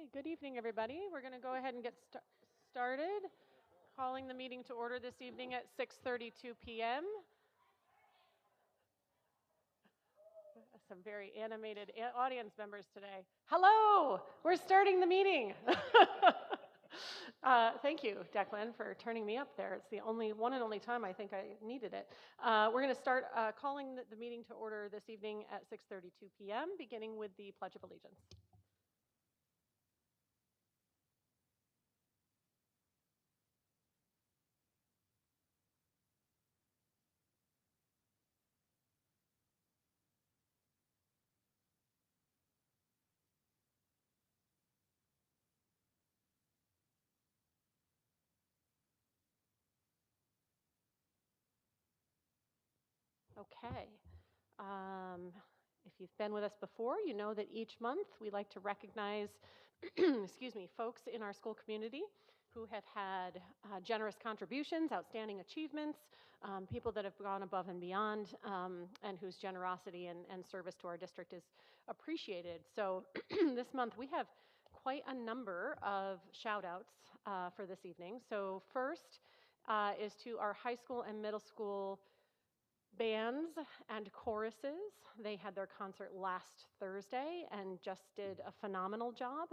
Okay, good evening, everybody. We're going to go ahead and get started. Calling the meeting to order this evening at 6:32 p.m. Some very animated audience members today. Hello! We're starting the meeting. Thank you, Declan, for turning me up there. It's the one and only time I think I needed it. We're going to start calling the meeting to order this evening at 6:32 p.m., beginning with the Pledge of Allegiance. Okay. If you've been with us before, you know that each month we like to recognize, excuse me, folks in our school community who have had generous contributions, outstanding achievements, people that have gone above and beyond, and whose generosity and service to our district is appreciated. So this month we have quite a number of shout outs for this evening. So first is to our high school and middle school bands and choruses. They had their concert last Thursday and just did a phenomenal job.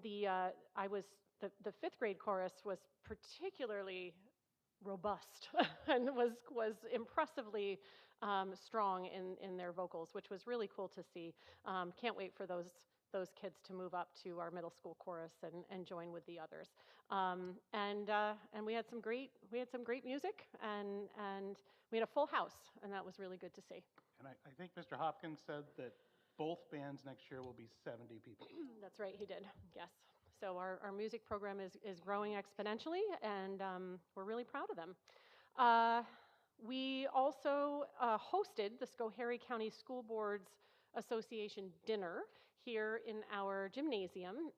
The fifth grade chorus was particularly robust and was impressively strong in their vocals, which was really cool to see. Can't wait for those kids to move up to our middle school chorus and join with the others. And we had some great music and we had a full house, and that was really good to see. And I think Mr. Hopkins said that both bands next year will be 70 people. That's right, he did, yes. So our music program is growing exponentially, and we're really proud of them. We also hosted the Schoharie County School Boards Association dinner here in our gymnasium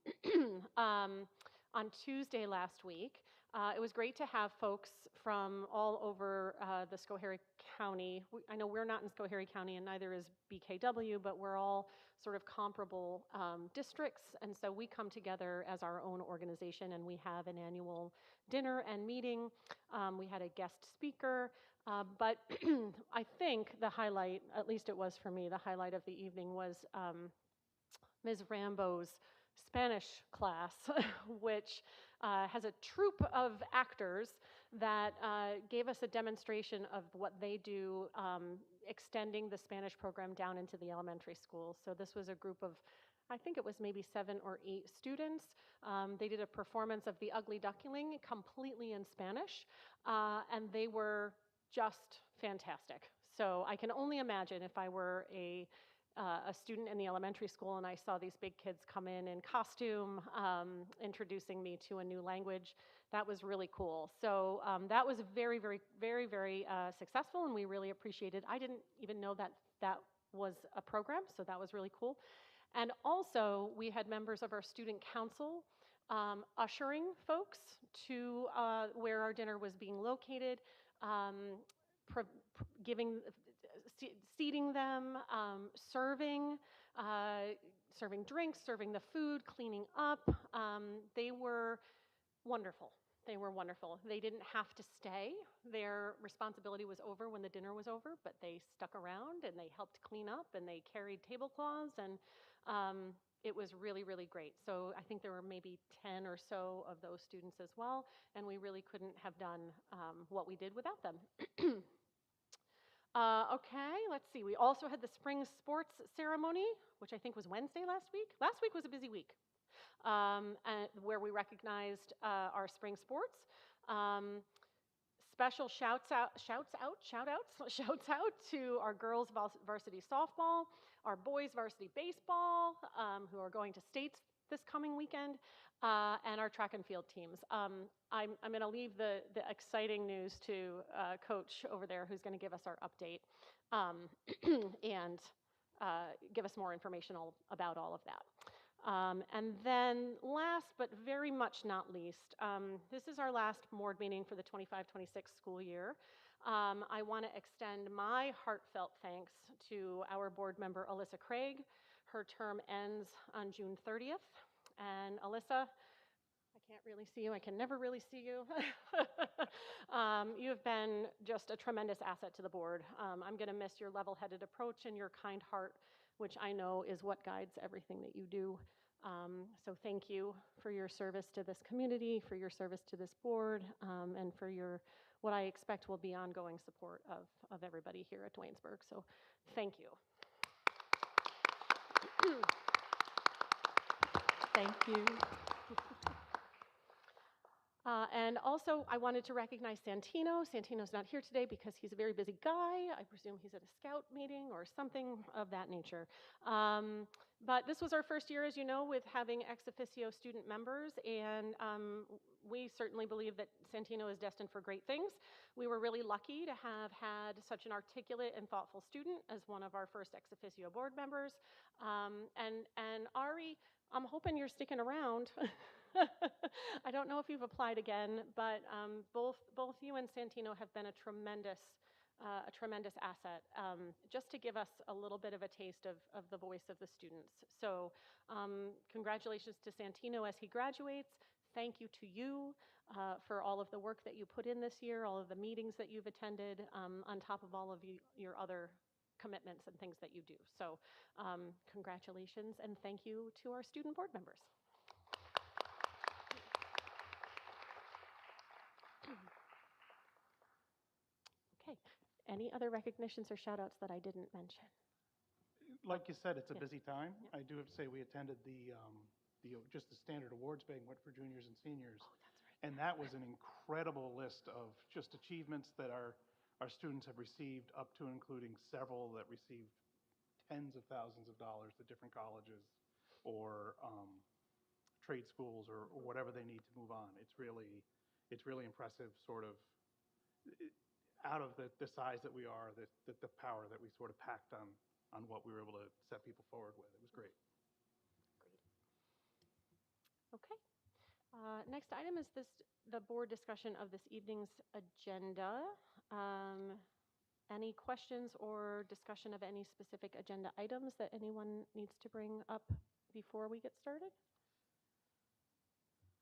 on Tuesday last week. It was great to have folks from all over the Schoharie County. I know we're not in Schoharie County, and neither is BKW, but we're all sort of comparable districts, and so we come together as our own organization, and we have an annual dinner and meeting. We had a guest speaker, but I think the highlight, at least it was for me, the highlight of the evening was Ms. Rambo's Spanish class, which has a troupe of actors that gave us a demonstration of what they do, extending the Spanish program down into the elementary schools. So this was a group of, I think it was maybe 7 or 8 students. They did a performance of The Ugly Duckling completely in Spanish, and they were just fantastic. So I can only imagine if I were a student in the elementary school and I saw these big kids come in costume, introducing me to a new language. That was really cool. So that was very, very, very, very successful, and we really appreciated. I didn't even know that that was a program, so that was really cool. And also, we had members of our student council ushering folks to where our dinner was being located, seating them, serving drinks, serving the food, cleaning up. They were wonderful. They were wonderful. They didn't have to stay. Their responsibility was over when the dinner was over, but they stuck around and they helped clean up and they carried tablecloths, and it was really, really great. So I think there were maybe 10 or so of those students as well, and we really couldn't have done what we did without them. Okay, let's see. We also had the spring sports ceremony, which I think was Wednesday last week. Last week was a busy week, and where we recognized our spring sports. Special shouts out to our girls varsity softball, our boys varsity baseball, who are going to states this coming weekend, and our track and field teams. I'm going to leave the exciting news to Coach over there, who's going to give us our update and give us more information about all of that. And then last but very much not least, this is our last board meeting for the 25-26 school year. I want to extend my heartfelt thanks to our board member, Alyssa Craig. Her term ends on June 30th. And Alyssa, I can't really see you. I can never really see you. You have been just a tremendous asset to the board. I'm going to miss your level-headed approach and your kind heart, which I know is what guides everything that you do. So thank you for your service to this community, for your service to this board, and for your what I expect will be ongoing support of everybody here at Dwaynesburg. So thank you. Thank you. And also, I wanted to recognize Santino. Santino's not here today because he's a very busy guy. I presume he's at a scout meeting or something of that nature. But this was our first year, as you know, with having ex officio student members, and we certainly believe that Santino is destined for great things. We were really lucky to have had such an articulate and thoughtful student as one of our first ex officio board members. And Ari, I'm hoping you're sticking around. I don't know if you've applied again, but both you and Santino have been a tremendous asset, just to give us a little bit of a taste of the voice of the students. So congratulations to Santino as he graduates. Thank you to you for all of the work that you put in this year, all of the meetings that you've attended, on top of all of your other commitments and things that you do. So congratulations, and thank you to our student board members. Okay, any other recognitions or shout outs that I didn't mention? Like you said, it's a Yeah. busy time. Yeah. I do have to say we attended just the standard awards banquet for juniors and seniors. Oh, that's right. And that was an incredible list of just achievements that our students have received, up to and including several that received tens of thousands of dollars to different colleges or trade schools or whatever they need to move on. It's really impressive, sort of, out of the size that we are, the power that we sort of packed on what we were able to set people forward with. It was great. Okay. Next item is the board discussion of this evening's agenda. Any questions or discussion of any specific agenda items that anyone needs to bring up before we get started?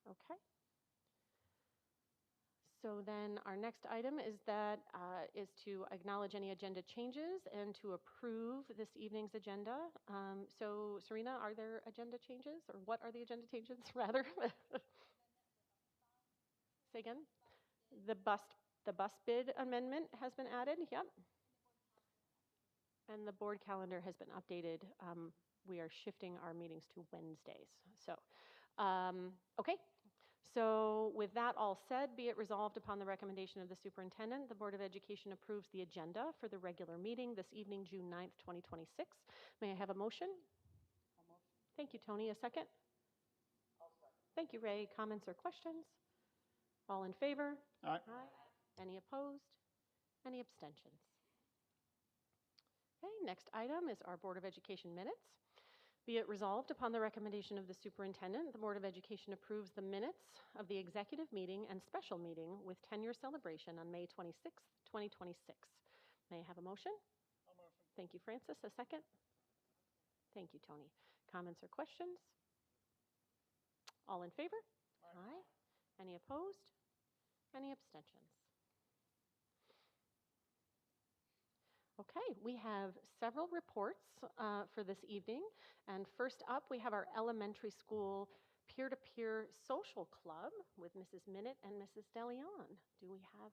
Okay. So then our next item is to acknowledge any agenda changes and to approve this evening's agenda. So Serena, are there agenda changes, or what are the agenda changes rather? Say again? The bus bid amendment has been added, yep. And the board calendar has been updated. We are shifting our meetings to Wednesdays. So, okay. So with that all said, be it resolved upon the recommendation of the superintendent, the Board of Education approves the agenda for the regular meeting this evening, June 9th, 2026. May I have a motion? Thank you, Tony. A second? Thank you, Ray. Comments or questions? All in favor? Aye. Any opposed? Any abstentions? Okay, next item is our Board of Education minutes. Be it resolved upon the recommendation of the superintendent, the Board of Education approves the minutes of the executive meeting and special meeting with tenure celebration on May 26th, 2026. May I have a motion? I'll motion. Thank you, Francis. A second? Thank you, Tony. Comments or questions? All in favor? Aye. Any opposed? Any abstentions? Okay, we have several reports for this evening. And first up, we have our elementary school peer-to-peer social club with Mrs. Minute and Mrs. DeLeon. Do we have,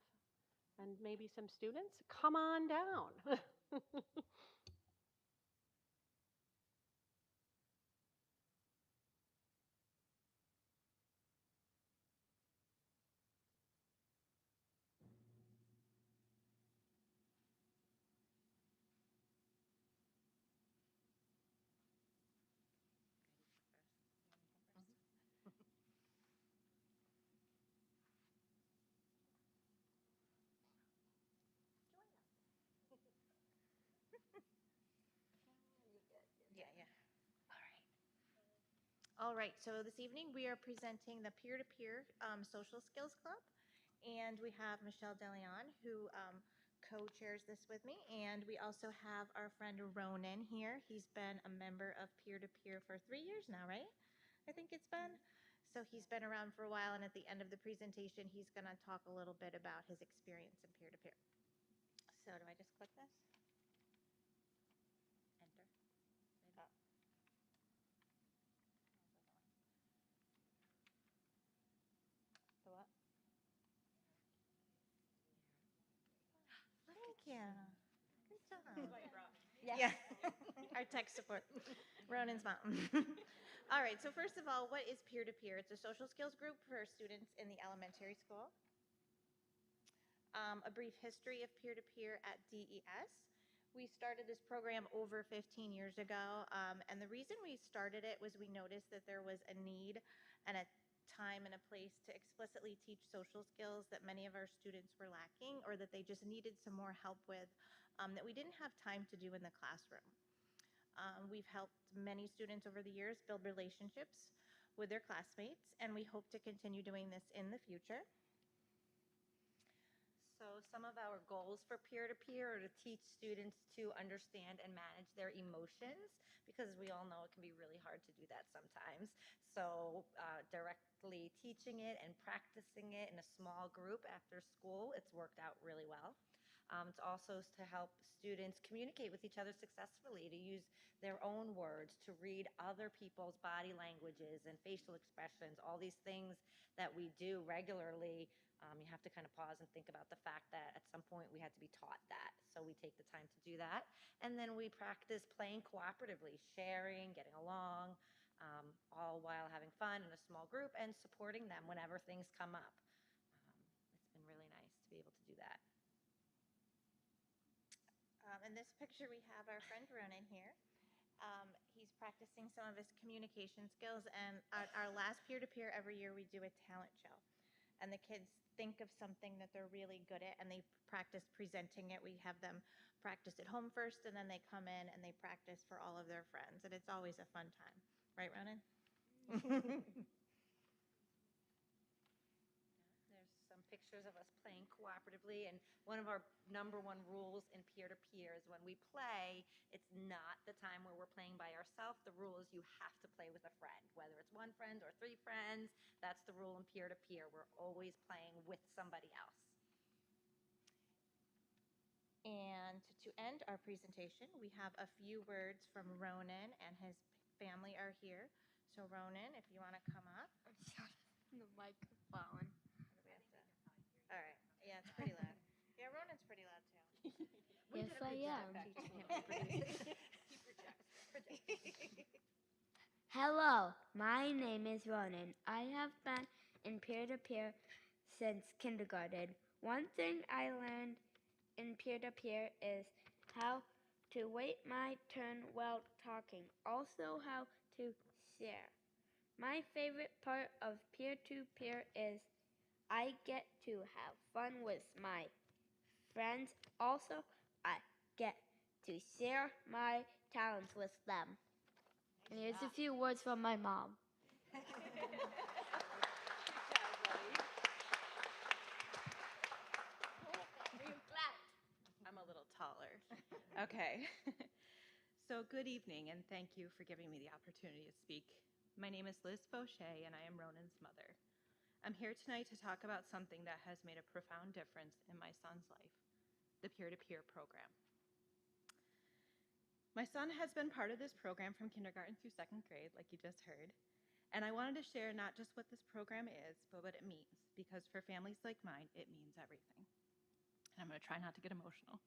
and maybe some students? Come on down. Yeah. All right, so this evening we are presenting the peer-to-peer social skills club, and we have Michelle DeLeon, who co-chairs this with me, and we also have our friend Ronan here. He's been a member of peer-to-peer for 3 years now, right? I think it's been. So he's been around for a while, and at the end of the presentation, he's going to talk a little bit about his experience in peer-to-peer. So do I just click this? Enter. Oh. The what? Thank you. Good job. Yeah. Our tech support. Ronan's mom. All right, so first of all, what is peer-to-peer? It's a social skills group for students in the elementary school. A brief history of peer-to-peer at DES. We started this program over 15 years ago, and the reason we started it was we noticed that there was a need and a time and a place to explicitly teach social skills that many of our students were lacking, or that they just needed some more help with, that we didn't have time to do in the classroom. We've helped many students over the years build relationships with their classmates, and we hope to continue doing this in the future. So some of our goals for peer-to-peer are to teach students to understand and manage their emotions, because we all know it can be really hard to do that sometimes. So directly teaching it and practicing it in a small group after school, it's worked out really well. It's also to help students communicate with each other successfully, to use their own words, to read other people's body languages and facial expressions, all these things that we do regularly. You have to kind of pause and think about the fact that at some point we had to be taught that. So we take the time to do that. And then we practice playing cooperatively, sharing, getting along, all while having fun in a small group and supporting them whenever things come up. It's been really nice to be able to do that. In this picture, we have our friend Ronan here. He's practicing some of his communication skills, and our last peer-to-peer every year we do a talent show. And the kids think of something that they're really good at, and they practice presenting it. We have them practice at home first, and then they come in and they practice for all of their friends, and it's always a fun time. Right, Ronan? There's some pictures of us playing cooperatively, and one of our number one rules in peer-to-peer is when we play, it's not the time where we're playing by ourselves. The rule is you have to play with a friend, whether it's one friend or three friends. That's the rule in peer-to-peer. We're always playing with somebody else. And to end our presentation, we have a few words from Ronan, and his family are here. So Ronan, if you want to come up. The microphone. All right. Yeah, it's pretty loud. Yeah, Ronan's pretty loud too. Yes, I am. Hello, my name is Ronan. I have been in peer-to-peer since kindergarten. One thing I learned in peer-to-peer is how to wait my turn while talking, also how to share. My favorite part of peer-to-peer is I get to have fun with my friends. Also, I get to share my talents with them. And here's a few words from my mom. I'm a little taller. Okay. So good evening, and thank you for giving me the opportunity to speak. My name is Liz Fauché, and I am Ronan's mother. I'm here tonight to talk about something that has made a profound difference in my son's life, the peer-to-peer program. My son has been part of this program from kindergarten through second grade, like you just heard. And I wanted to share not just what this program is, but what it means, because for families like mine, it means everything. And I'm going to try not to get emotional.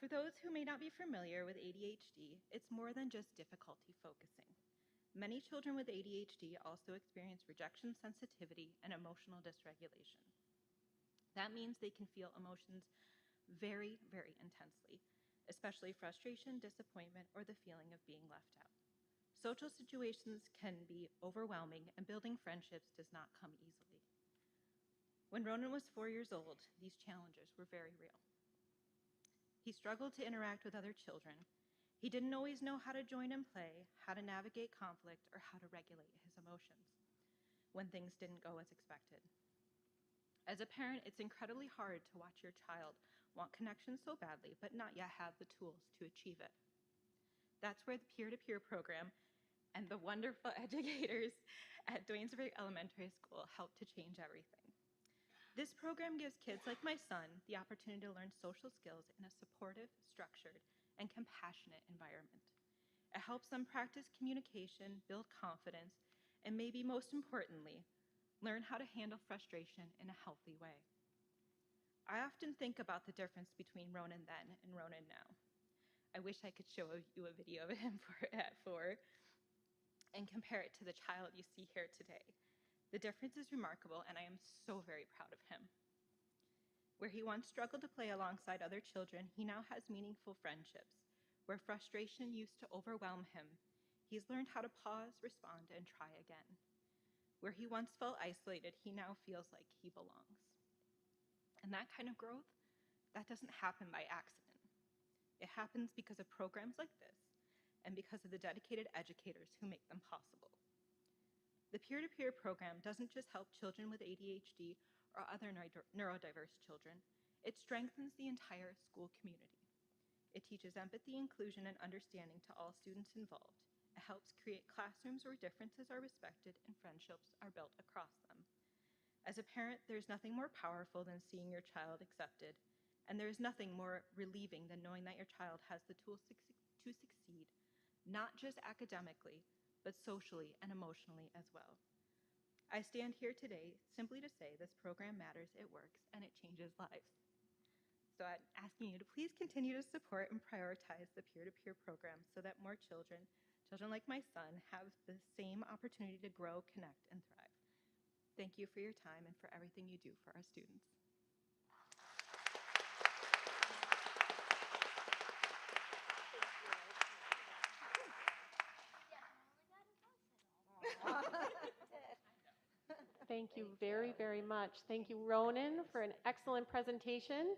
For those who may not be familiar with ADHD, it's more than just difficulty focusing. Many children with ADHD also experience rejection sensitivity and emotional dysregulation. That means they can feel emotions very, very intensely, especially frustration, disappointment, or the feeling of being left out. Social situations can be overwhelming, and building friendships does not come easily. When Ronan was 4 years old, these challenges were very real. He struggled to interact with other children. He didn't always know how to join and play, how to navigate conflict, or how to regulate his emotions when things didn't go as expected. As a parent, it's incredibly hard to watch your child want connection so badly, but not yet have the tools to achieve it. That's where the peer-to-peer program and the wonderful educators at Dwaynesburg Elementary School help to change everything. This program gives kids like my son the opportunity to learn social skills in a supportive, structured, and compassionate environment. It helps them practice communication, build confidence, and maybe most importantly, learn how to handle frustration in a healthy way. I often think about the difference between Ronan then and Ronan now. I wish I could show you a video of him at 4 and compare it to the child you see here today. The difference is remarkable, and I am so very proud of him. Where he once struggled to play alongside other children, he now has meaningful friendships. Where frustration used to overwhelm him, he's learned how to pause, respond, and try again. Where he once felt isolated, he now feels like he belongs. And that kind of growth, that doesn't happen by accident. It happens because of programs like this and because of the dedicated educators who make them possible. The peer-to-peer program doesn't just help children with ADHD or other neurodiverse children, it strengthens the entire school community. It teaches empathy, inclusion, and understanding to all students involved. It helps create classrooms where differences are respected and friendships are built across them. As a parent, there's nothing more powerful than seeing your child accepted, and there is nothing more relieving than knowing that your child has the tools to succeed, not just academically, but socially and emotionally as well. I stand here today simply to say this program matters, it works, and it changes lives. So I'm asking you to please continue to support and prioritize the peer-to-peer program so that more children like my son, have the same opportunity to grow, connect, and thrive. Thank you for your time and for everything you do for our students. Thank you very, very much. Thank you, Ronan, for an excellent presentation,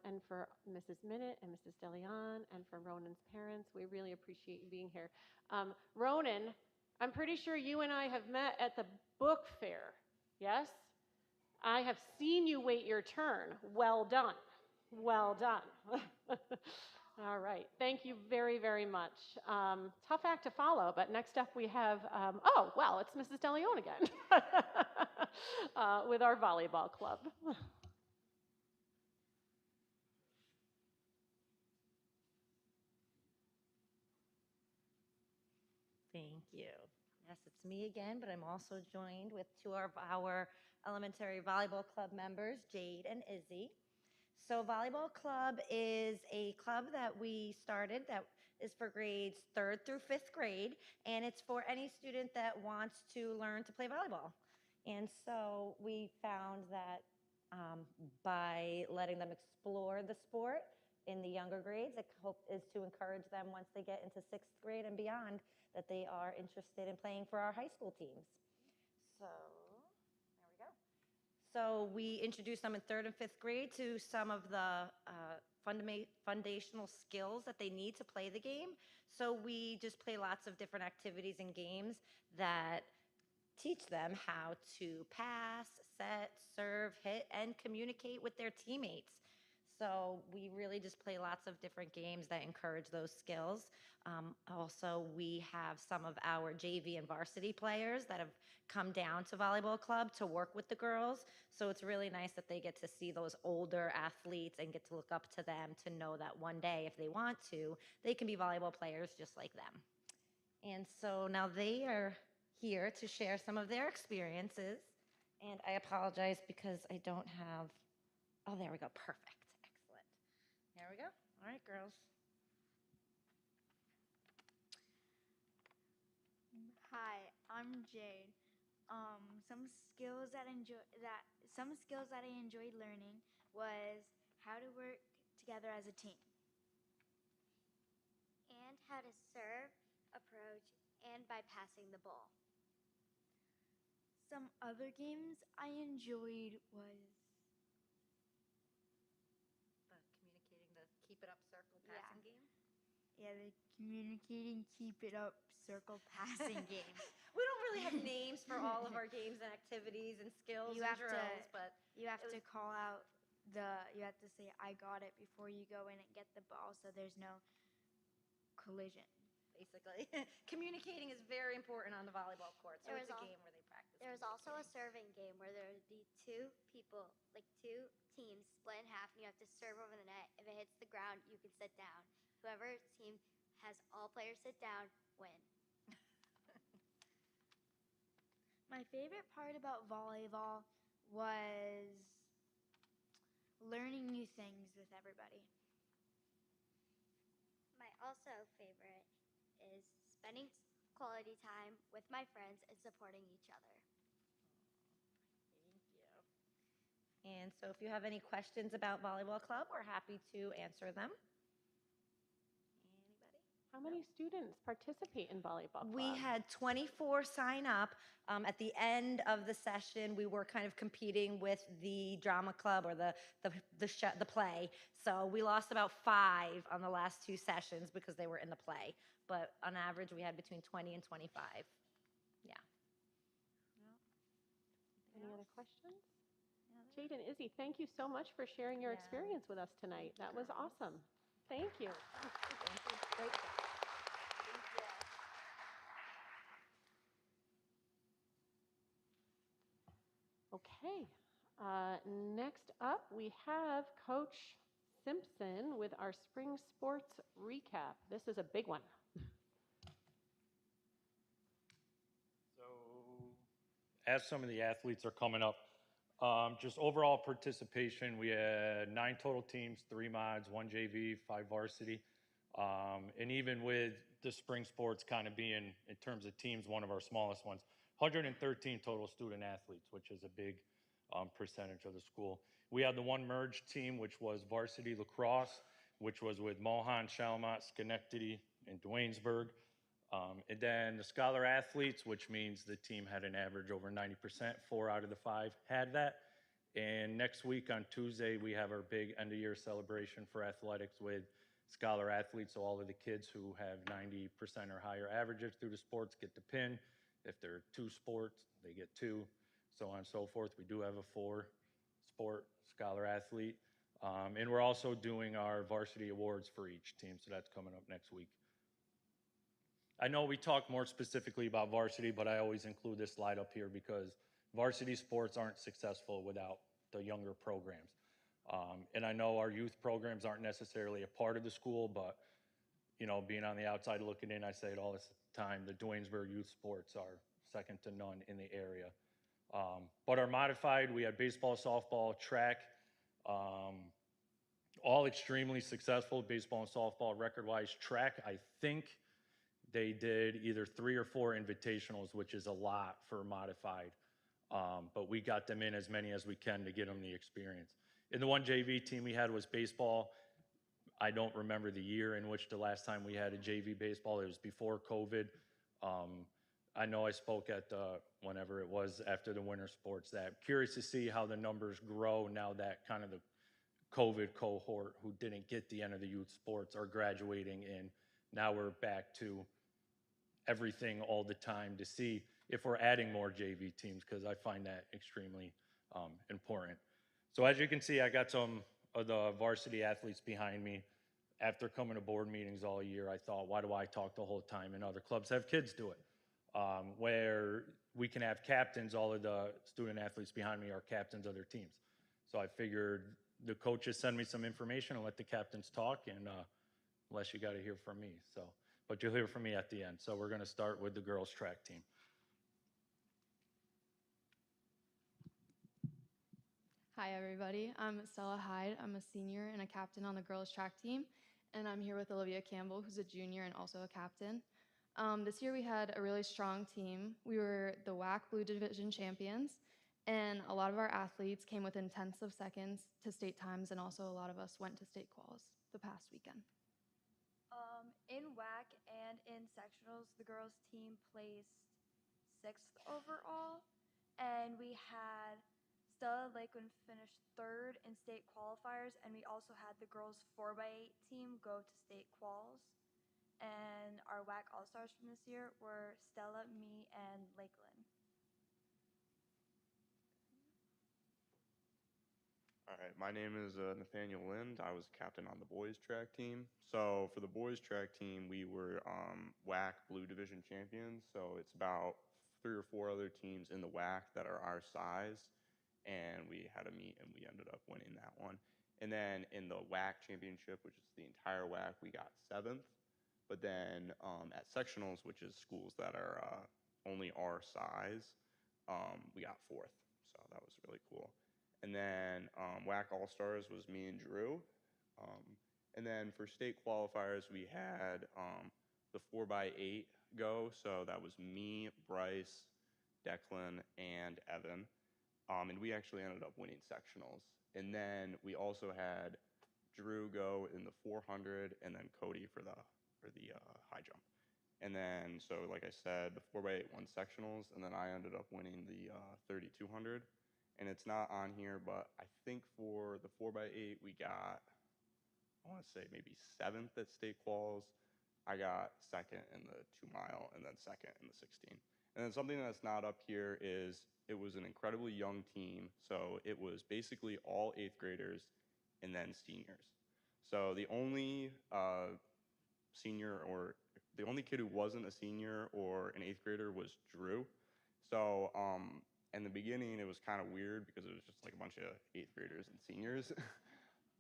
and for Mrs. Minute and Mrs. DeLeon, and for Ronan's parents. We really appreciate you being here. Ronan, I'm pretty sure you and I have met at the book fair, yes? I have seen you wait your turn. Well done. Well done. All right. Thank you very, very much. Tough act to follow, but next up we have, it's Mrs. DeLeon again with our volleyball club. Thank you. Yes, it's me again, but I'm also joined with two of our elementary volleyball club members, Jade and Izzy. So Volleyball Club is a club that we started that is for grades 3rd through 5th grade, and it's for any student that wants to learn to play volleyball. And so we found that by letting them explore the sport in the younger grades, the hope is to encourage them once they get into 6th grade and beyond that they are interested in playing for our high school teams. So there we go. So we introduced them in 3rd and 5th grade to some of the foundational skills that they need to play the game. So we just play lots of different activities and games that teach them how to pass, set, serve, hit, and communicate with their teammates. So we really just play lots of different games that encourage those skills. Also, we have some of our JV and varsity players that have come down to Volleyball Club to work with the girls. So it's really nice that they get to see those older athletes and get to look up to them to know that one day, if they want to, they can be volleyball players just like them. And so now they are here to share some of their experiences. And I apologize because I don't have, oh, there we go, perfect. Excellent. There we go. All right, girls. Hi, I'm Jade. Some skills that I enjoyed learning was how to work together as a team and how to serve, approach, and by passing the ball. Some other games I enjoyed was The keep it up circle passing game. the communicating keep it up circle passing game. We don't really have names for all of our games and activities and skills You and have to- drills, but You have It to was- call out you have to say, I got it before you go in and get the ball so there's no collision. basically, communicating is very important on the volleyball court. So There it's was a al- game where they practice. There was also a communicating. serving game where there would be two people, like two teams split in half, and you have to serve over the net. If it hits the ground, you can sit down. Whoever team has all players sit down win. My favorite part about volleyball was learning new things with everybody. My also favorite is spending quality time with my friends and supporting each other. Thank you. And so if you have any questions about volleyball club, we're happy to answer them. Anybody? How many students participate in volleyball club? We had 24 sign up. At the end of the session, we were kind of competing with the drama club or the play. So we lost about 5 on the last 2 sessions because they were in the play. But on average, we had between 20 and 25. Yeah. Any other questions? Jade and Izzy, thank you so much for sharing your Yeah. experience with us tonight. That was awesome. Thank you. Thank you. Great job. Okay. Next up, we have Coach Simpson with our spring sports recap. This is a big one. So, as some of the athletes are coming up, just overall participation, we had 9 total teams, 3 mods, 1 JV, 5 varsity. And even with the spring sports kind of being, in terms of teams, one of our smallest ones, 113 total student athletes, which is a big percentage of the school. We had the one merged team, which was varsity lacrosse, which was with Mohan, Shalmont, Schenectady, and Duanesburg. And then the scholar athletes, which means the team had an average over 90%, 4 out of the 5 had that. And next week on Tuesday, we have our big end of year celebration for athletics with scholar athletes. So all of the kids who have 90% or higher averages through the sports get the pin. If there are 2 sports, they get 2, so on and so forth. We do have a 4-sport scholar athlete. And we're also doing our varsity awards for each team. So that's coming up next week. I know we talk more specifically about varsity, but I always include this slide up here because varsity sports aren't successful without the younger programs. And I know our youth programs aren't necessarily a part of the school, but you know, being on the outside looking in, I say it all the time, the Duanesburg youth sports are second to none in the area. But our modified, we had baseball, softball, track, all extremely successful, baseball and softball record-wise. Track, I think they did either 3 or 4 invitationals, which is a lot for modified. But we got them in as many as we can to get them the experience. And the one JV team we had was baseball. I don't remember the year in which the last time we had a JV baseball. It was before COVID. I know I spoke at whenever it was after the winter sports. That I'm curious to see how the numbers grow now that kind of the COVID cohort who didn't get the end of the youth sports are graduating in. Now we're back to everything all the time to see if we're adding more JV teams, because I find that extremely important. So as you can see, I got some of the varsity athletes behind me. After coming to board meetings all year, I thought, why do I talk the whole time and other clubs have kids do it? Where we can have captains, all of the student athletes behind me are captains of their teams. So I figured the coaches send me some information and let the captains talk, and unless you got to hear from me. So, but you'll hear from me at the end. So we're going to start with the girls track team. Hi, everybody. I'm Stella Hyde. I'm a senior and a captain on the girls' track team. And I'm here with Olivia Campbell, who's a junior and also a captain. This year we had a really strong team. We were the WAC Blue Division champions, and a lot of our athletes came within tenths of seconds to state times, and also a lot of us went to state quals the past weekend. In WAC and in sectionals, the girls' team placed 6th overall, and we had Stella Lakeland finished 3rd in state qualifiers, and we also had the girls 4x8 team go to state quals. and our WAC All-Stars from this year were Stella, me, and Lakeland. All right, my name is Nathaniel Lind. I was captain on the boys track team. So for the boys track team, we were WAC Blue Division champions. So it's about 3 or 4 other teams in the WAC that are our size, and we had a meet and we ended up winning that one. And then in the WAC championship, which is the entire WAC, we got 7th. But then at sectionals, which is schools that are only our size, we got 4th. So that was really cool. And then WAC All Stars was me and Drew. And then for state qualifiers, we had the 4x8 go. So that was me, Bryce, Declan, and Evan. And we actually ended up winning sectionals. And then we also had Drew go in the 400, and then Cody for the high jump. And then, so like I said, the 4x8 won sectionals, and then I ended up winning the 3200. And it's not on here, but I think for the 4x8, we got, I want to say maybe 7th at state quals. I got 2nd in the 2 mile, and then 2nd in the 16. And then something that's not up here is it was an incredibly young team. So it was basically all 8th graders and then seniors. So the only senior, or the only kid who wasn't a senior or an 8th grader, was Drew. So in the beginning, it was kind of weird because it was just like a bunch of 8th graders and seniors.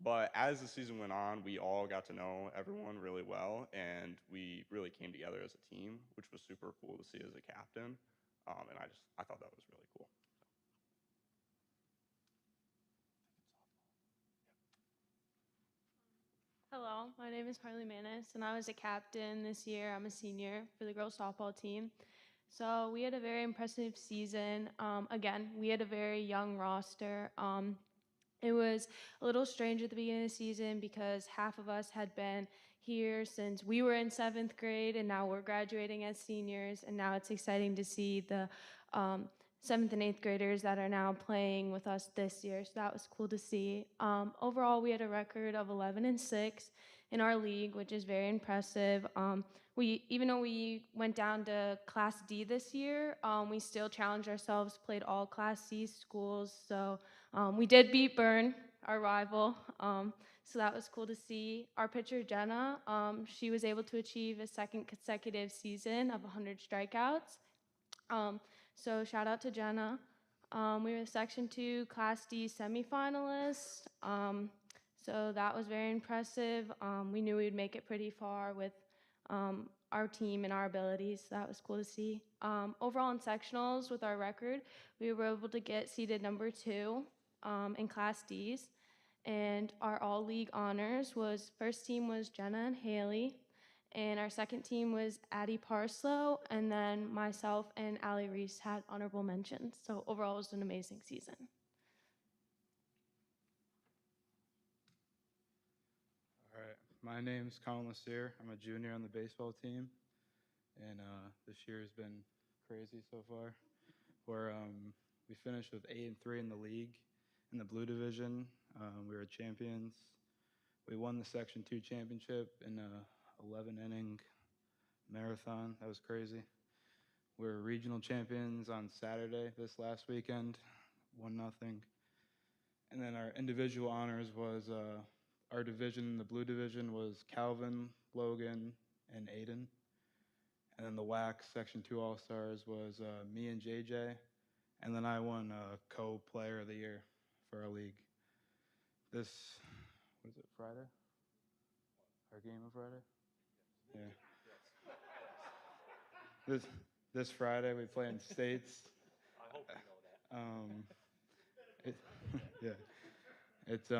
But as the season went on, we all got to know everyone really well, and we really came together as a team, which was super cool to see as a captain. And I thought that was really cool. Hello, my name is Harley Manis, and I was a captain this year. I'm a senior for the girls softball team. So we had a very impressive season. Again, we had a very young roster. It was a little strange at the beginning of the season because half of us had been here since we were in 7th grade, and now we're graduating as seniors. And now it's exciting to see the 7th and 8th graders that are now playing with us this year. So that was cool to see. Overall, we had a record of 11-6 in our league, which is very impressive. Even though we went down to Class D this year, we still challenged ourselves, played all Class C schools. So we did beat Bern, our rival. So that was cool to see. Our pitcher, Jenna, she was able to achieve a 2nd consecutive season of 100 strikeouts. So shout out to Jenna. We were Section 2 Class D semifinalists. So that was very impressive. We knew we would make it pretty far with our team and our abilities. So that was cool to see. Overall in sectionals with our record, we were able to get seeded number 2 in Class Ds. And our all-league honors was, first team was Jenna and Haley. And our second team was Addie Parslow, and then myself and Allie Reese had honorable mentions. So overall, it was an amazing season. All right, my name's Colin Lassier. I'm a junior on the baseball team, and this year has been crazy so far. We finished with 8-3 in the league. In the blue division, we were champions. We won the Section 2 championship in a 11-inning marathon. That was crazy. We were regional champions on Saturday this last weekend, 1-0. And then our individual honors was our division, the blue division, was Calvin, Logan, and Aiden. And then the WAC Section 2 All-Stars was me and JJ. And then I won co-player of the year for our league. This, what is it, Friday? Our game on Friday? Yeah. This Friday we play in states. I hope you know that. Yeah. It's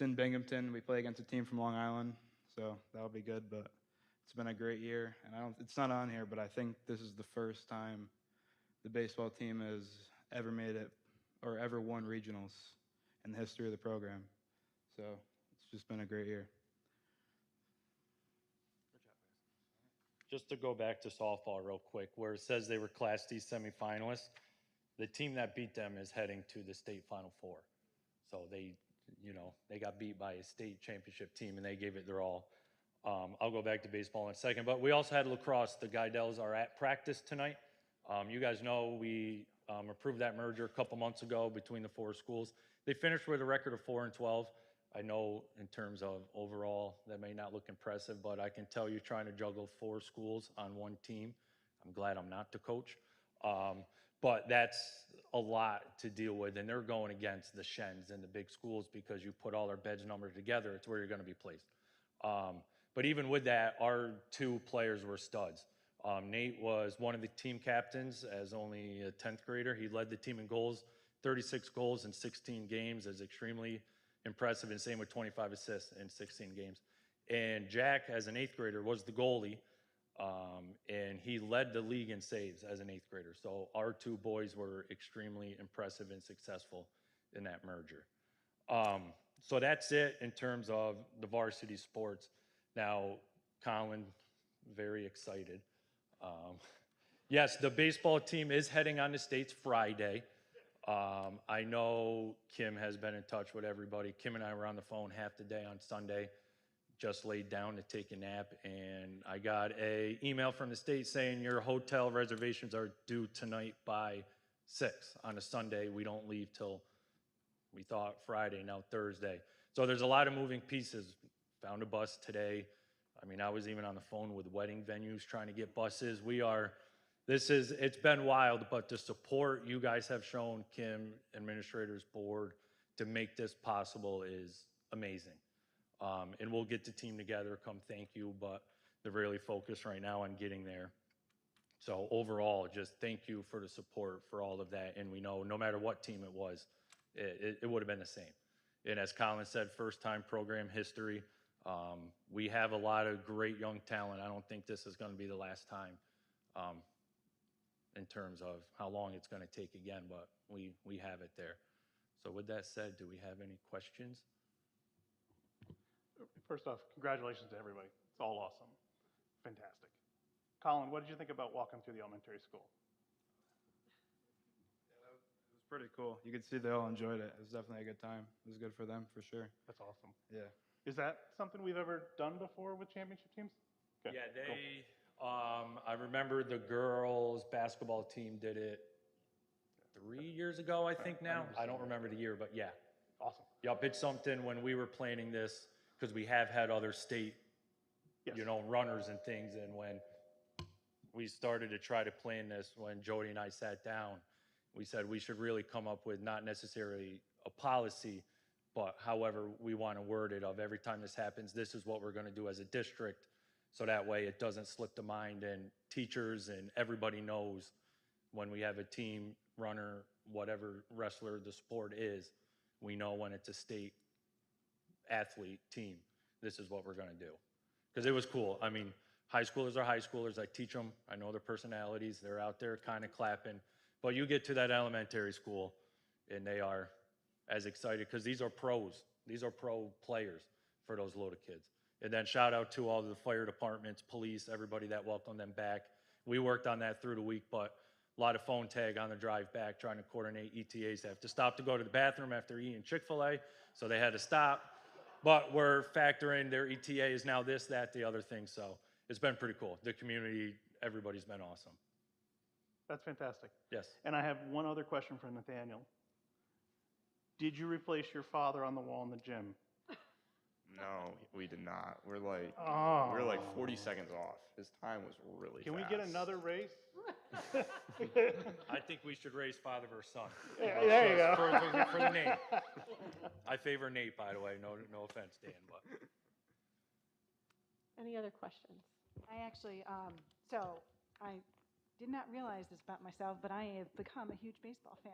in Binghamton. We play against a team from Long Island, so that'll be good. But it's been a great year, and it's not on here, but I think this is the first time the baseball team has ever made it or ever won regionals in the history of the program. So it's just been a great year. Just to go back to softball real quick, where it says they were Class D semifinalists, the team that beat them is heading to the state Final Four. So they got beat by a state championship team, and they gave it their all. I'll go back to baseball in a second, but we also had lacrosse. The Guidels are at practice tonight. You guys know we approved that merger a couple months ago between the 4 schools. They finished with a record of 4-12. I know in terms of overall that may not look impressive, but I can tell you trying to juggle 4 schools on one team, I'm glad I'm not the coach. But that's a lot to deal with, and they're going against the Shens and the big schools because you put all their beds numbers together, it's where you're going to be placed. But even with that, our 2 players were studs. Nate was one of the team captains as only a 10th grader. He led the team in goals, 36 goals in 16 games is extremely impressive, and same with 25 assists in 16 games. And Jack, as an 8th grader, was the goalie, and he led the league in saves as an 8th grader. So our 2 boys were extremely impressive and successful in that merger. So that's it in terms of the varsity sports. Now, Colin, very excited. Yes, the baseball team is heading on the States Friday. I know Kim has been in touch with everybody. Kim and I were on the phone half the day on Sunday, just laid down to take a nap, and I got an email from the state saying your hotel reservations are due tonight by 6 on a Sunday. We don't leave till, we thought Friday, now Thursday. So there's a lot of moving pieces. Found a bus today. I mean, I was even on the phone with wedding venues trying to get buses. It's been wild, but the support you guys have shown, Kim, administrators, board, to make this possible is amazing. And we'll get the team together, come thank you, but they're really focused right now on getting there. So overall, just thank you for the support for all of that. And we know no matter what team it was, it would have been the same. And as Colin said, first time program history. We have a lot of great young talent. I don't think this is going to be the last time in terms of how long it's going to take again, but we have it there. So with that said, do we have any questions? First off, congratulations to everybody. It's all awesome. Fantastic. Colin, what did you think about walking through the elementary school? Yeah, it was pretty cool. You could see they all enjoyed it. It was definitely a good time. It was good for them, for sure. That's awesome. Yeah. Is that something we've ever done before with championship teams? Okay, Yeah, cool. I remember the girls' basketball team did it 3 years ago, I think now. I don't remember the year, but yeah. Awesome. Yep, it's something when we were planning this, because we have had other state, runners and things, and when we started to try to plan this, when Jody and I sat down, we said we should really come up with not necessarily a policy, but however we want to word it of every time this happens, this is what we're going to do as a district, so that way it doesn't slip the mind, and teachers and everybody knows when we have a team, runner, whatever wrestler the sport is, we know when it's a state athlete team, this is what we're going to do. Because it was cool. I mean, high schoolers are high schoolers. I teach them. I know their personalities. They're out there kind of clapping. But you get to that elementary school, and they are as excited because these are pros. These are pro players for those little kids. And then shout out to all the fire departments, police, everybody that welcomed them back. We worked on that through the week, but a lot of phone tag on the drive back trying to coordinate ETAs. They have to stop to go to the bathroom after eating Chick-fil-A, so they had to stop. But we're factoring their ETA is now this, that, the other thing. So it's been pretty cool. The community, everybody's been awesome. That's fantastic. Yes. And I have one other question for Nathaniel. Did you replace your father on the wall in the gym? No, we did not. We're like 40 seconds off. His time was really Can fast. we get another race? I think we should raise father versus son. Yeah, there you go. For the name. I favor Nate, by the way. No offense, Dan. But Any other questions? I actually, so I did not realize this about myself, but I have become a huge baseball fan.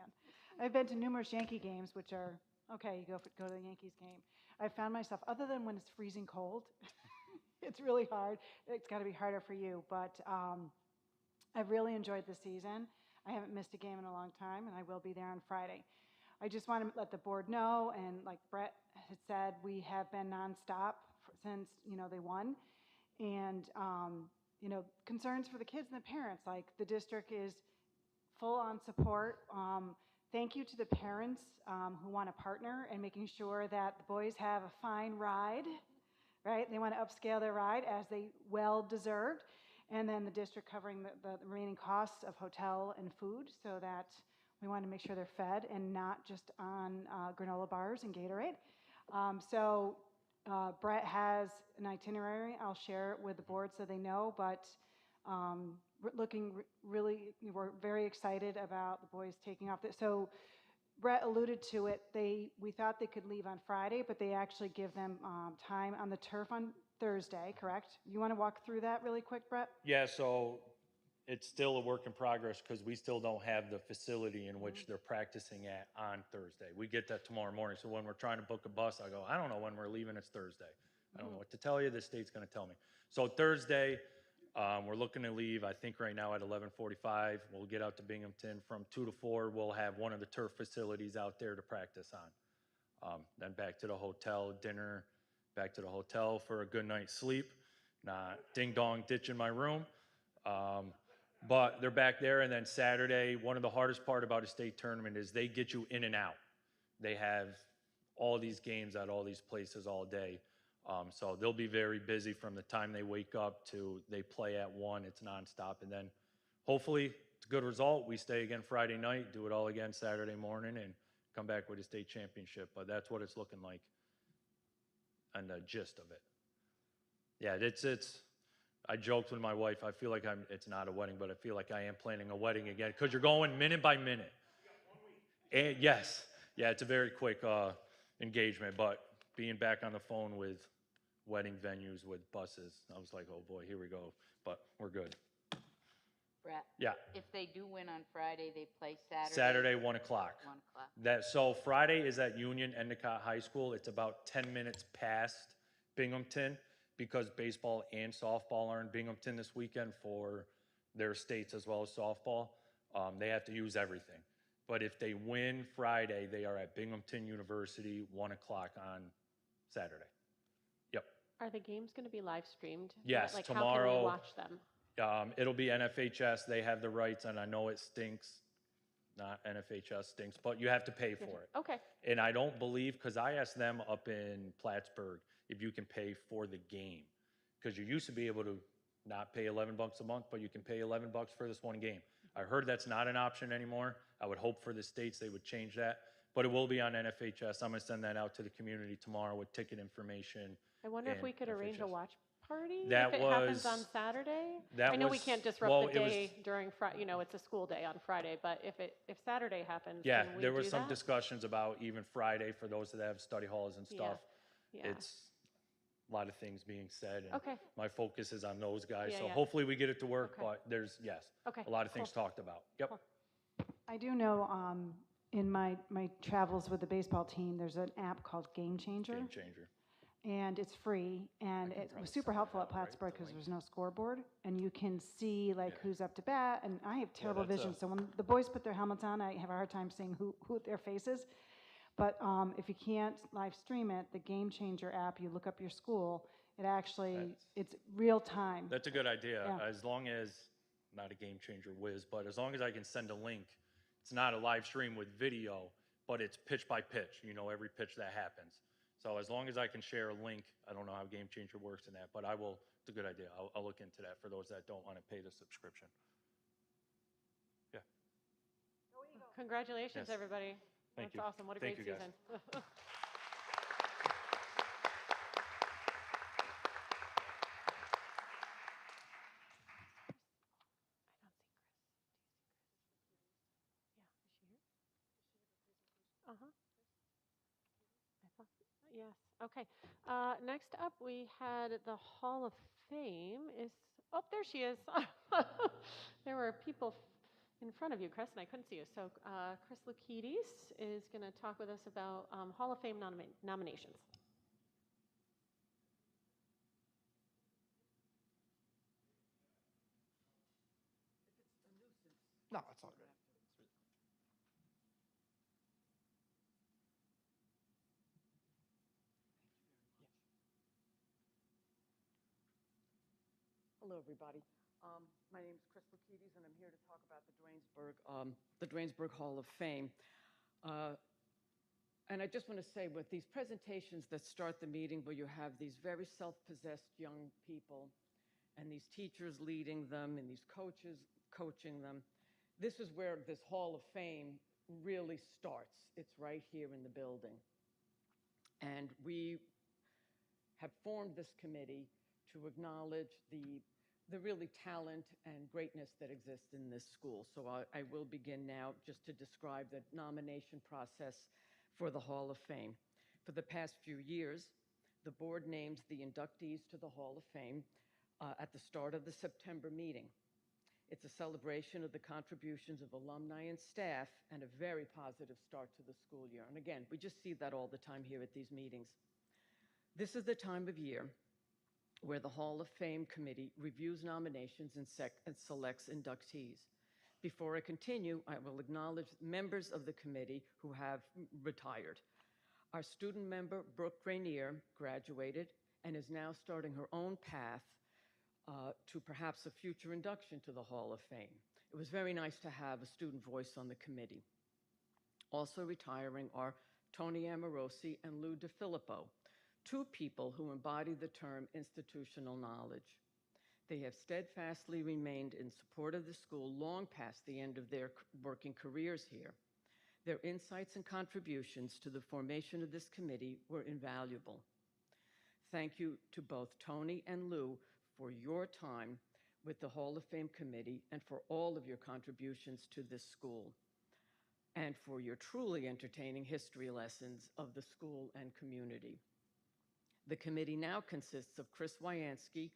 I've been to numerous Yankee games, which are, okay, you go to the Yankees game. I found myself, other than when it's freezing cold, it's really hard. It's got to be harder for you, but I've really enjoyed the season. I haven't missed a game in a long time, and I will be there on Friday. I just want to let the board know, and like Brett had said, we have been nonstop since, they won. And, concerns for the kids and the parents, like the district is full on support. Thank you to the parents who want to partner and making sure that the boys have a fine ride right? They want to upscale their ride as they well deserved. And then the district covering the remaining costs of hotel and food so that we want to make sure they're fed and not just on granola bars and Gatorade. Brett has an itinerary. I'll share it with the board so they know, but we're very excited about the boys taking off. So Brett alluded to it. We thought they could leave on Friday, but they actually give them time on the turf on Thursday, correct? You want to walk through that really quick, Brett? Yeah, so it's still a work in progress because we still don't have the facility in which they're practicing at on Thursday. We get that tomorrow morning. So when we're trying to book a bus, I go, I don't know when we're leaving. It's Thursday. I don't know what to tell you. The state's going to tell me. So Thursday, we're looking to leave, I think right now at 11:45. We'll get out to Binghamton from 2 to 4. We'll have one of the turf facilities out there to practice on. Then back to the hotel, dinner, back to the hotel for a good night's sleep. Not ding-dong ditch in my room. But they're back there, and then Saturday, one of the hardest part about a state tournament is they get you in and out. They have all these games at all these places all day. So they'll be very busy from the time they wake up to they play at 1. It's nonstop. And then hopefully it's a good result. We stay again Friday night, do it all again Saturday morning, and come back with a state championship. But that's what it's looking like and the gist of it. Yeah, I joked with my wife, I feel like it's not a wedding, but I feel like I am planning a wedding again because you're going minute by minute. And yes, yeah, it's a very quick engagement, but being back on the phone with wedding venues, with buses, I was like, oh boy, here we go, but we're good. Brett? Yeah. If they do win on Friday, they play Saturday? Saturday, 1 o'clock. 1 o'clock. So Friday is at Union Endicott High School. It's about 10 minutes past Binghamton because baseball and softball are in Binghamton this weekend for their states as well as softball. They have to use everything. But if they win Friday, they are at Binghamton University, 1 o'clock on Saturday. Yep. Are the games going to be live streamed? Yes, like tomorrow. How can we watch them? It'll be NFHS. They have the rights, and I know it stinks. Not NFHS stinks, but you have to pay for it. Okay. And I don't believe, because I asked them up in Plattsburgh if you can pay for the game. Because you used to be able to not pay $11 a month, but you can pay $11 for this one game. I heard that's not an option anymore. I would hope for the states they would change that. But it will be on NFHS. I'm going to send that out to the community tomorrow with ticket information. I wonder if we could arrange a watch party that if it happens on Saturday. I know we can't disrupt the day during Friday. It's a school day on Friday, but if Saturday happens, yeah, can we there was do some that? discussions about even Friday for those that have study halls and stuff. Yeah. It's a lot of things being said, and Okay. my focus is on those guys. Yeah, so yeah. hopefully we get it to work, Okay. but there's Okay, a lot of things talked about. Yep. Cool. I do know in my travels with the baseball team, there's an app called Game Changer. Game changer. And it's free, and it was super helpful at Plattsburgh because there's no scoreboard, and you can see who's up to bat. And I have terrible vision, so when the boys put their helmets on, I have a hard time seeing who their face is. But if you can't live stream it, the Game Changer app, you look up your school. It actually it's real time. That's a good idea. Yeah. As long as not a game changer whiz, but as long as I can send a link, it's not a live stream with video, but it's pitch by pitch. Every pitch that happens. So as long as I can share a link, I don't know how Game Changer works in that, but I will. It's a good idea. I'll look into that for those that don't want to pay the subscription. Yeah. Congratulations, Yes. everybody. Thank That's you. awesome. What a Thank great you, guys. season. Yes. Okay. Next up, we had the Hall of Fame. There she is. There were people in front of you, Chris, and I couldn't see you. So Chris Lukides is going to talk with us about Hall of Fame nominations. No, it's all good. Hello, everybody. My name is Chris Lukides, and I'm here to talk about the Duanesburg Hall of Fame. And I just want to say, with these presentations that start the meeting, where you have these very self-possessed young people and these teachers leading them and these coaches coaching them, this is where this Hall of Fame really starts. It's right here in the building. And we have formed this committee to acknowledge the really talent and greatness that exists in this school. So I will begin now just to describe the nomination process for the Hall of Fame. For the past few years, the board names the inductees to the Hall of Fame at the start of the September meeting. It's a celebration of the contributions of alumni and staff and a very positive start to the school year. And again, we just see that all the time here at these meetings. This is the time of year where the Hall of Fame committee reviews nominations and selects inductees. Before I continue, I will acknowledge members of the committee who have retired. Our student member, Brooke Grenier, graduated and is now starting her own path to perhaps a future induction to the Hall of Fame. It was very nice to have a student voice on the committee. Also retiring are Tony Amorosi and Lou DeFilippo, two people who embody the term institutional knowledge. They have steadfastly remained in support of the school long past the end of their working careers here. Their insights and contributions to the formation of this committee were invaluable. Thank you to both Tony and Lou for your time with the Hall of Fame committee and for all of your contributions to this school, and for your truly entertaining history lessons of the school and community. The committee now consists of Chris Wyansky,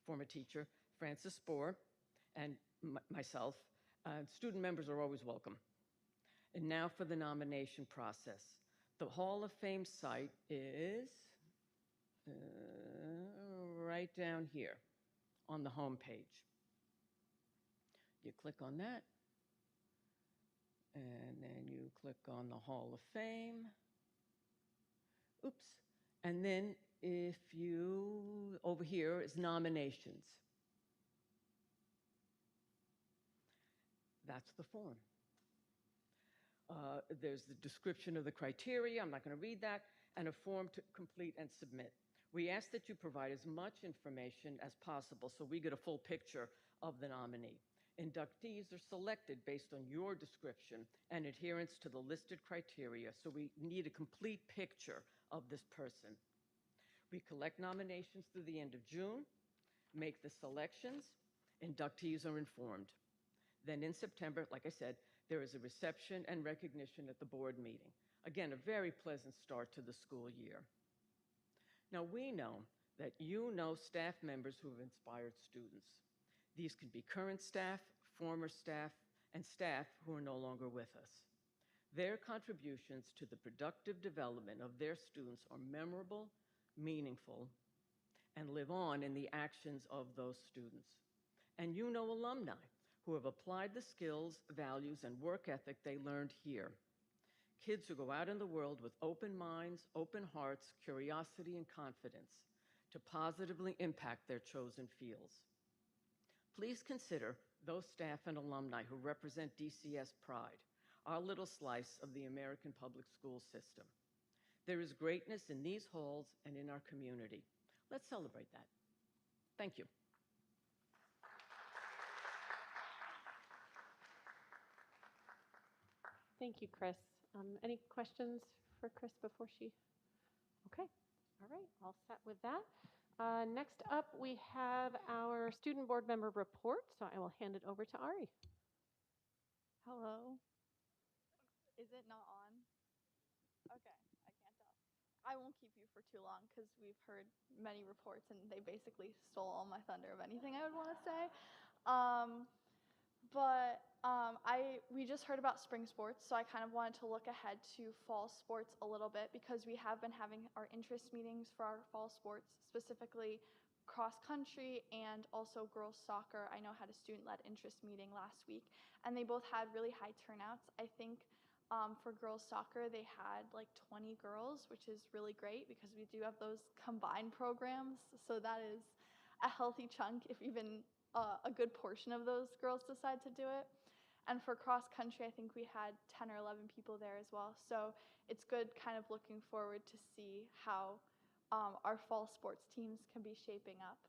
former teacher, Francis Spohr, and myself. Student members are always welcome. And now for the nomination process. The Hall of Fame site is right down here on the home page. You click on that, and then you click on the Hall of Fame. Oops. And then if you, over here is nominations. That's the form. There's the description of the criteria, I'm not going to read that, and a form to complete and submit. We ask that you provide as much information as possible so we get a full picture of the nominee. Inductees are selected based on your description and adherence to the listed criteria, so we need a complete picture of this person. We collect nominations through the end of June, make the selections, inductees are informed. Then in September, like I said, there is a reception and recognition at the board meeting. Again, a very pleasant start to the school year. Now, we know that you know staff members who have inspired students. These can be current staff, former staff, and staff who are no longer with us. Their contributions to the productive development of their students are memorable, meaningful, and live on in the actions of those students. And you know alumni who have applied the skills, values, and work ethic they learned here. Kids who go out in the world with open minds, open hearts, curiosity, and confidence to positively impact their chosen fields. Please consider those staff and alumni who represent DCS pride, our little slice of the American public school system. There is greatness in these halls and in our community. Let's celebrate that. Thank you. Thank you, Chris. Any questions for Chris before she? Okay, all right, all set with that. Next up, we have our student board member report, so I will hand it over to Ari. Hello. Is it not on? Okay, I can't tell. I won't keep you for too long because we've heard many reports and they basically stole all my thunder of anything I would want to say. We just heard about spring sports, so I kind of wanted to look ahead to fall sports a little bit because we have been having our interest meetings for our fall sports, specifically cross country and also girls soccer. I know had a student-led interest meeting last week, and they both had really high turnouts. I think for girls soccer, they had like 20 girls, which is really great because we do have those combined programs, so that is a healthy chunk if even a good portion of those girls decide to do it. And for cross country, I think we had 10 or 11 people there as well. So it's good kind of looking forward to see how our fall sports teams can be shaping up.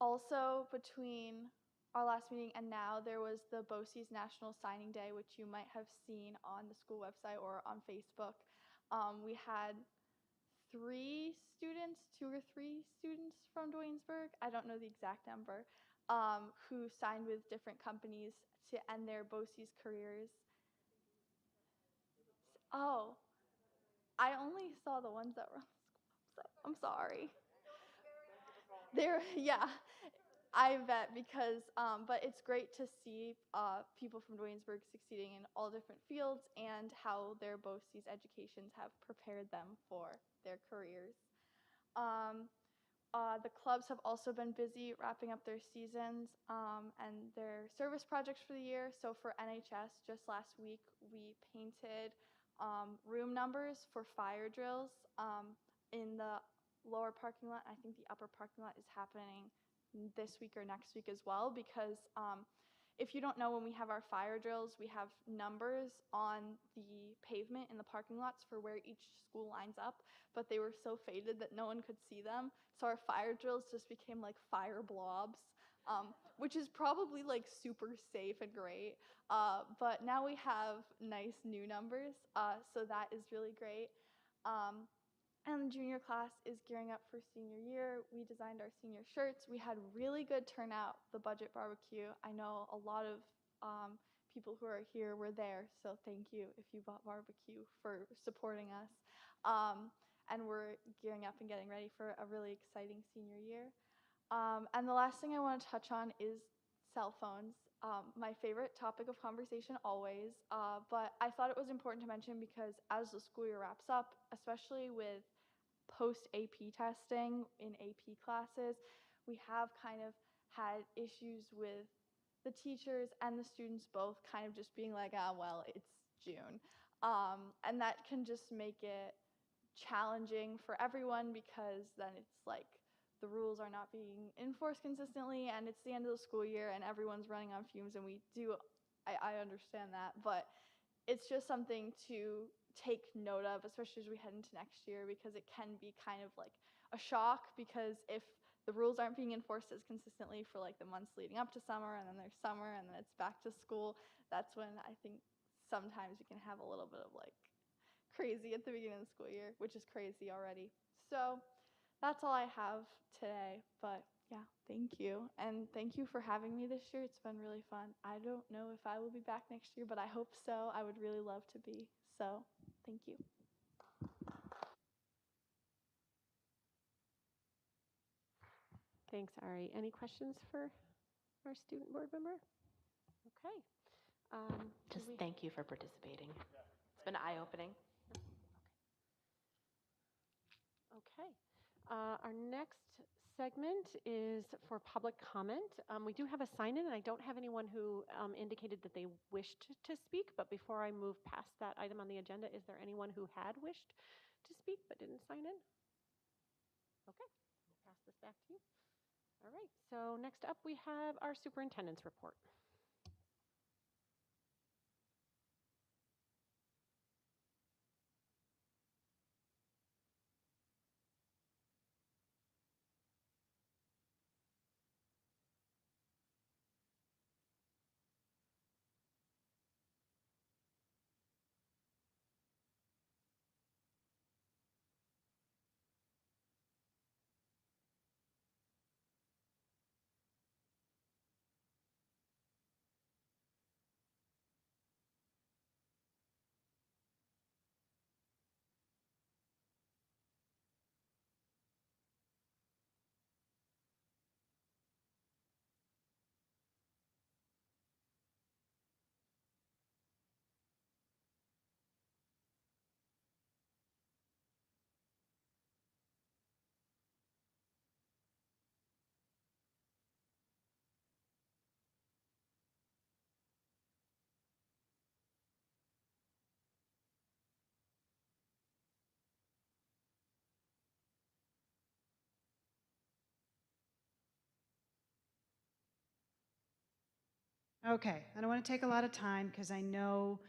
Also, between our last meeting and now, there was the BOCES National Signing Day, which you might have seen on the school website or on Facebook. We had two or three students from Dwaynesburg, I don't know the exact number, who signed with different companies to end their BOCES careers. Oh, I only saw the ones that were on the school website. I'm sorry. Yeah, I bet because, but it's great to see people from Dwaynesburg succeeding in all different fields and how their BOCES educations have prepared them for their careers. The clubs have also been busy wrapping up their seasons and their service projects for the year. So for NHS, just last week, we painted room numbers for fire drills in the lower parking lot. I think the upper parking lot is happening this week or next week as well, because if you don't know, when we have our fire drills, we have numbers on the pavement in the parking lots for where each school lines up, but they were so faded that no one could see them. So our fire drills just became like fire blobs, which is probably like super safe and great. But now we have nice new numbers, so that is really great. And the junior class is gearing up for senior year. We designed our senior shirts. We had really good turnout, the budget barbecue. I know a lot of people who are here were there, so thank you if you bought barbecue for supporting us. And we're gearing up and getting ready for a really exciting senior year. And the last thing I want to touch on is cell phones. My favorite topic of conversation always, but I thought it was important to mention because as the school year wraps up, especially with post-AP testing in AP classes, we have kind of had issues with the teachers and the students both kind of just being like, well, it's June. And that can just make it challenging for everyone because then it's like the rules are not being enforced consistently and it's the end of the school year and everyone's running on fumes, and I understand that, but it's just something to take note of, especially as we head into next year, because it can be kind of like a shock, because if the rules aren't being enforced as consistently for like the months leading up to summer, and then there's summer and then it's back to school, that's when I think sometimes you can have a little bit of like crazy at the beginning of the school year, which is crazy already. So that's all I have today, but yeah, thank you. And thank you for having me this year. It's been really fun. I don't know if I will be back next year, but I hope so. I would really love to be. So thank you. Thanks, Ari. Any questions for our student board member? Okay. Just thank you for participating. It's been eye-opening. Okay. Our next segment is for public comment. We do have a sign-in, and I don't have anyone who indicated that they wished to speak, but before I move past that item on the agenda, is there anyone who had wished to speak but didn't sign in? Okay, I'll pass this back to you. All right, so next up we have our superintendent's report. Okay, I don't want to take a lot of time because I know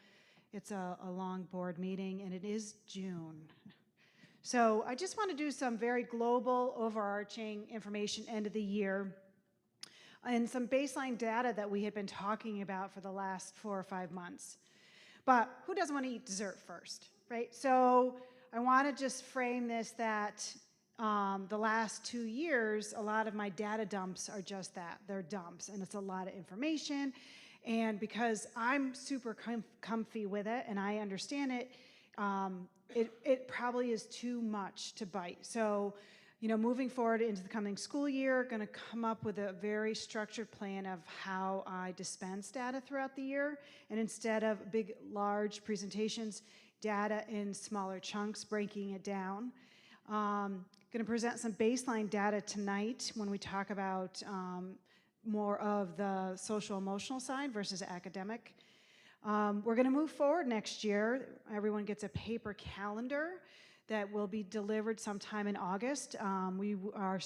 it's a long board meeting and it is June. So I just want to do some very global, overarching information end of the year and some baseline data that we had been talking about for the last 4 or 5 months. But who doesn't want to eat dessert first, right? So I want to just frame this that the last 2 years, a lot of my data dumps are just that. They're dumps, and it's a lot of information. And because I'm super comfy with it and I understand it, it probably is too much to bite. So, you know, moving forward into the coming school year, going to come up with a very structured plan of how I dispense data throughout the year. And instead of big, large presentations, data in smaller chunks, breaking it down. Going to present some baseline data tonight when we talk about more of the social emotional side versus academic. We're going to move forward next year. Everyone gets a paper calendar that will be delivered sometime in August. We are,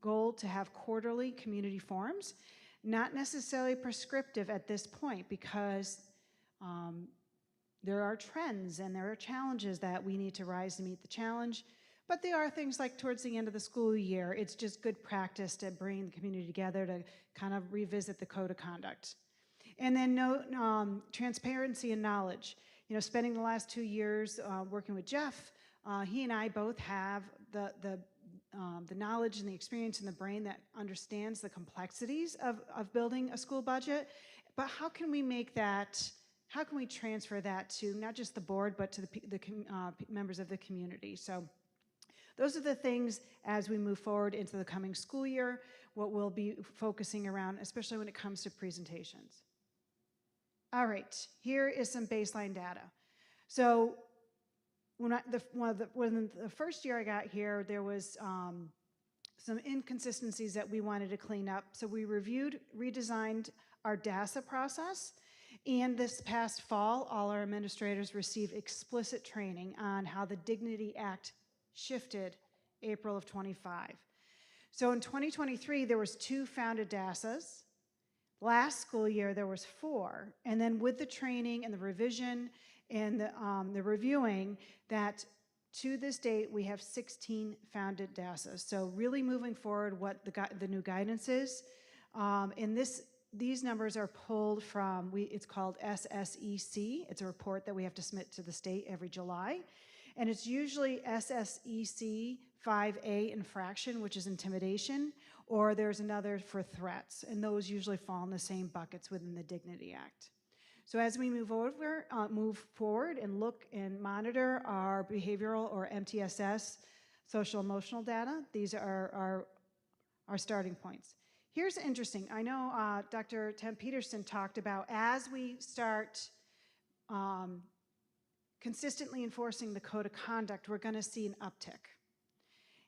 goal to have quarterly community forums, not necessarily prescriptive at this point because there are trends and there are challenges that we need to rise to meet the challenge. But there are things like towards the end of the school year, it's just good practice to bring the community together to kind of revisit the code of conduct. And then transparency and knowledge. You know, spending the last 2 years working with Jeff, he and I both have the knowledge and the experience in the brain that understands the complexities of building a school budget. But how can we make that, how can we transfer that to not just the board, but to the members of the community? So those are the things as we move forward into the coming school year, what we'll be focusing around, especially when it comes to presentations. All right, here is some baseline data. So when the first year I got here, there was some inconsistencies that we wanted to clean up. So we redesigned our DASA process. And this past fall, all our administrators received explicit training on how the Dignity Act shifted April of 25. So in 2023, there was 2 founded DASAs. Last school year, there was 4. And then with the training and the revision and the reviewing, that to this date, we have 16 founded DASAs. So really moving forward what the new guidance is. And these numbers are pulled from, it's called SSEC. It's a report that we have to submit to the state every July. And it's usually SSEC 5A infraction, which is intimidation, or there's another for threats. And those usually fall in the same buckets within the Dignity Act. So as we move forward and look and monitor our behavioral or MTSS social emotional data, these are our starting points. Here's interesting. I know Dr. Tim Peterson talked about as we start consistently enforcing the code of conduct, we're going to see an uptick.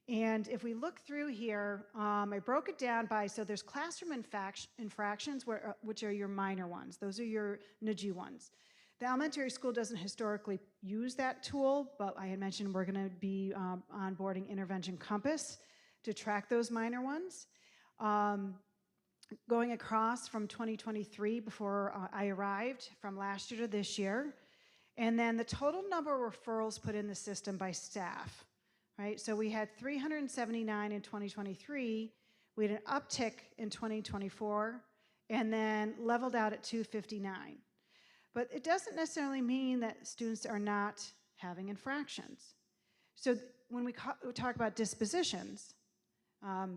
And if we look through here, I broke it down by, so there's classroom infractions, which are your minor ones. Those are your NGI ones. The elementary school doesn't historically use that tool, but I had mentioned we're going to be onboarding Intervention Compass to track those minor ones. Going across from 2023, before I arrived, from last year to this year, and then the total number of referrals put in the system by staff, right? So we had 379 in 2023, we had an uptick in 2024, and then leveled out at 259. But it doesn't necessarily mean that students are not having infractions. So when we talk about dispositions,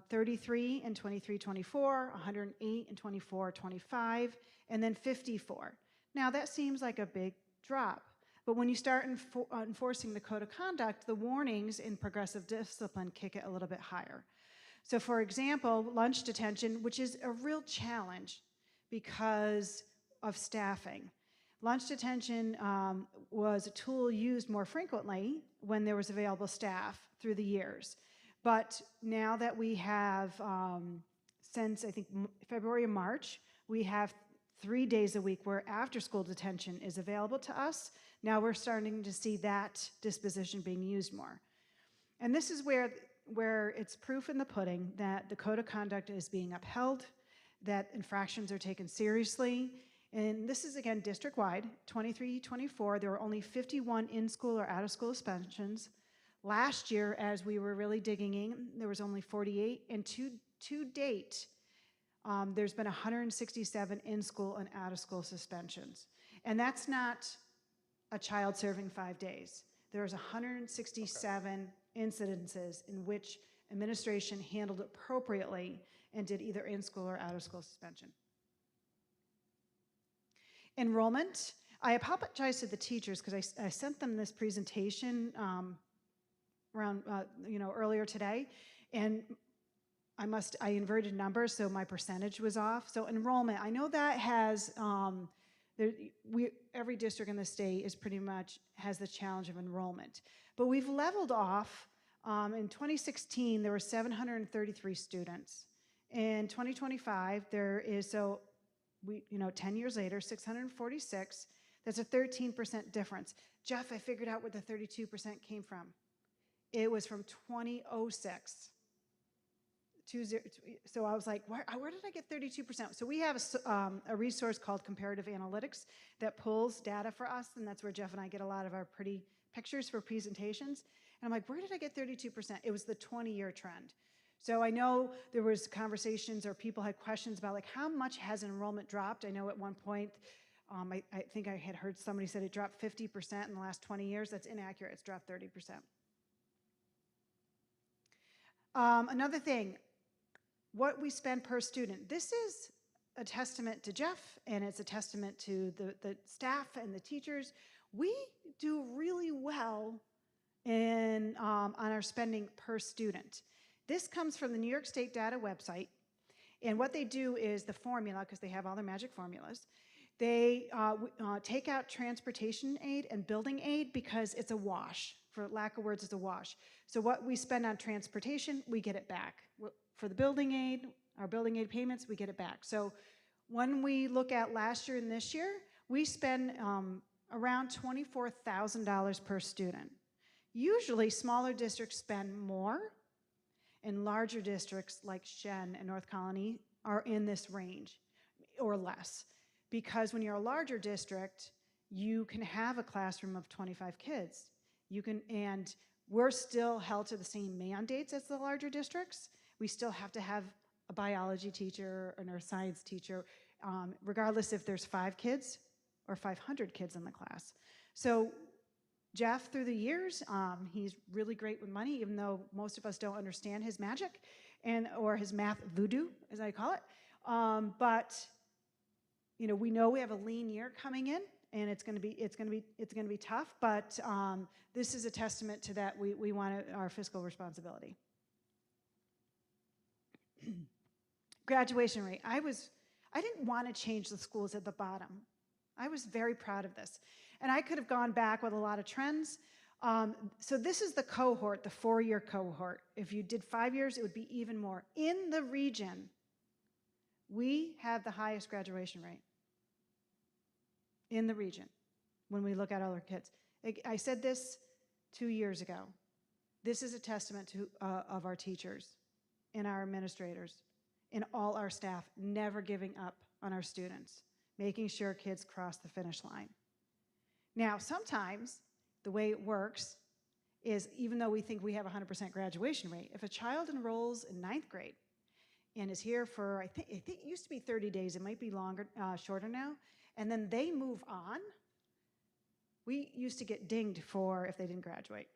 33 in 23-24, 108 in 24-25, and then 54. Now that seems like a big drop, but when you start enforcing the code of conduct, the warnings in progressive discipline kick it a little bit higher. So for example, lunch detention, which is a real challenge because of staffing. Lunch detention was a tool used more frequently when there was available staff through the years. But now that we have, since I think February and March, we have 3 days a week where after-school detention is available to us. Now we're starting to see that disposition being used more. And this is where it's proof in the pudding that the code of conduct is being upheld, that infractions are taken seriously. And this is, again, district-wide, 23-24. There were only 51 in-school or out-of-school suspensions. Last year, as we were really digging in, there was only 48. And to date, there's been 167 in-school and out-of-school suspensions. And that's not a child serving 5 days. There's 167 incidences in which administration handled appropriately and did either in-school or out-of-school suspension. Enrollment. I apologize to the teachers because I sent them this presentation earlier today, and I inverted numbers, so my percentage was off. So enrollment, I know that has every district in the state is pretty much has the challenge of enrollment, but we've leveled off. In 2016, there were 733 students. In 2025, there is 10 years later, 646. That's a 13% difference. Jeff, I figured out where the 32% came from. It was from 2006. So I was like, where did I get 32%? So we have a resource called Comparative Analytics that pulls data for us, and that's where Jeff and I get a lot of our pretty pictures for presentations. And I'm like, where did I get 32%? It was the 20-year trend. So I know there was conversations or people had questions about like how much has enrollment dropped. I know at one point, I think I had heard somebody said it dropped 50% in the last 20 years. That's inaccurate. It's dropped 30%. Another thing, what we spend per student. This is a testament to Jeff, and it's a testament to the staff and the teachers. We do really well on our spending per student. This comes from the New York State data website, and what they do is the formula, because they have all their magic formulas, they take out transportation aid and building aid because it's a wash. For lack of words, it's a wash. So what we spend on transportation, we get it back. For the building aid, our building aid payments, we get it back. So when we look at last year and this year, we spend around $24,000 per student. Usually, smaller districts spend more, and larger districts like Shen and North Colony are in this range or less. Because when you're a larger district, you can have a classroom of 25 kids. And we're still held to the same mandates as the larger districts. We still have to have a biology teacher or a science teacher, regardless if there's 5 kids or 500 kids in the class. So Jeff, through the years, he's really great with money, even though most of us don't understand his magic or his math voodoo, as I call it. But we know we have a lean year coming in, and it's going to be tough. But this is a testament to that. We want our fiscal responsibility. Graduation rate. I didn't want to change the schools at the bottom. I was very proud of this. And I could have gone back with a lot of trends. So this is the cohort, the 4-year cohort. If you did 5 years, it would be even more. In the region, we have the highest graduation rate in the region when we look at other kids. I said this 2 years ago. This is a testament of our teachers and our administrators and all our staff never giving up on our students, making sure kids cross the finish line. Now, sometimes the way it works is even though we think we have a 100% graduation rate, if a child enrolls in 9th grade and is here for, I think it used to be 30 days, it might be longer, shorter now, and then they move on, we used to get dinged for if they didn't graduate.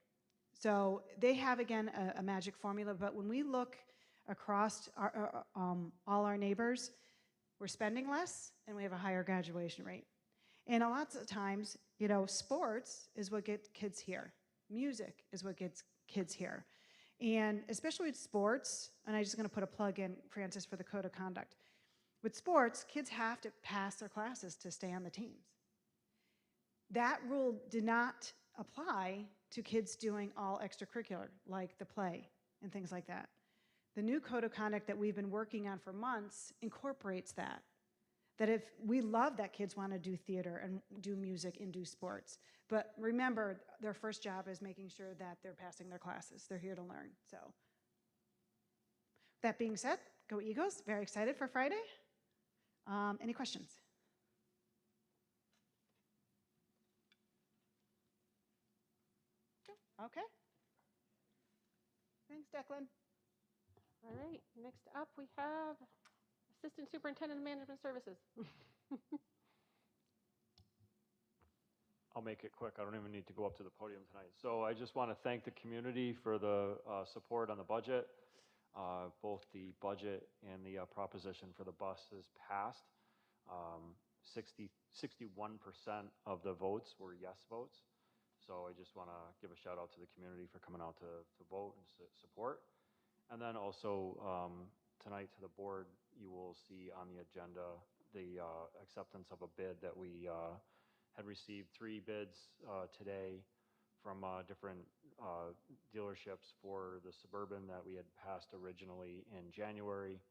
So they have, again, a magic formula, but when we look across all our neighbors, we're spending less and we have a higher graduation rate. And a lot of times, sports is what gets kids here. Music is what gets kids here. And especially with sports, and I'm just going to put a plug in, Francis, for the code of conduct. With sports, kids have to pass their classes to stay on the teams. That rule did not apply to kids doing all extracurricular, like the play and things like that. The new code of conduct that we've been working on for months incorporates that. That if we love that kids want to do theater and do music and do sports, but remember, their first job is making sure that they're passing their classes. They're here to learn. So, that being said, go Eagles. Very excited for Friday. Any questions? Okay. Thanks, Declan. All right, next up we have Assistant Superintendent of Management Services. I'll make it quick. I don't even need to go up to the podium tonight. So I just want to thank the community for the support on the budget. Both the budget and the proposition for the bus is passed. 61% of the votes were yes votes. So I just want to give a shout out to the community for coming out to vote and support. And then also tonight to the board, you will see on the agenda the acceptance of a bid that we had received 3 bids today from different dealerships for the Suburban that we had passed originally in January,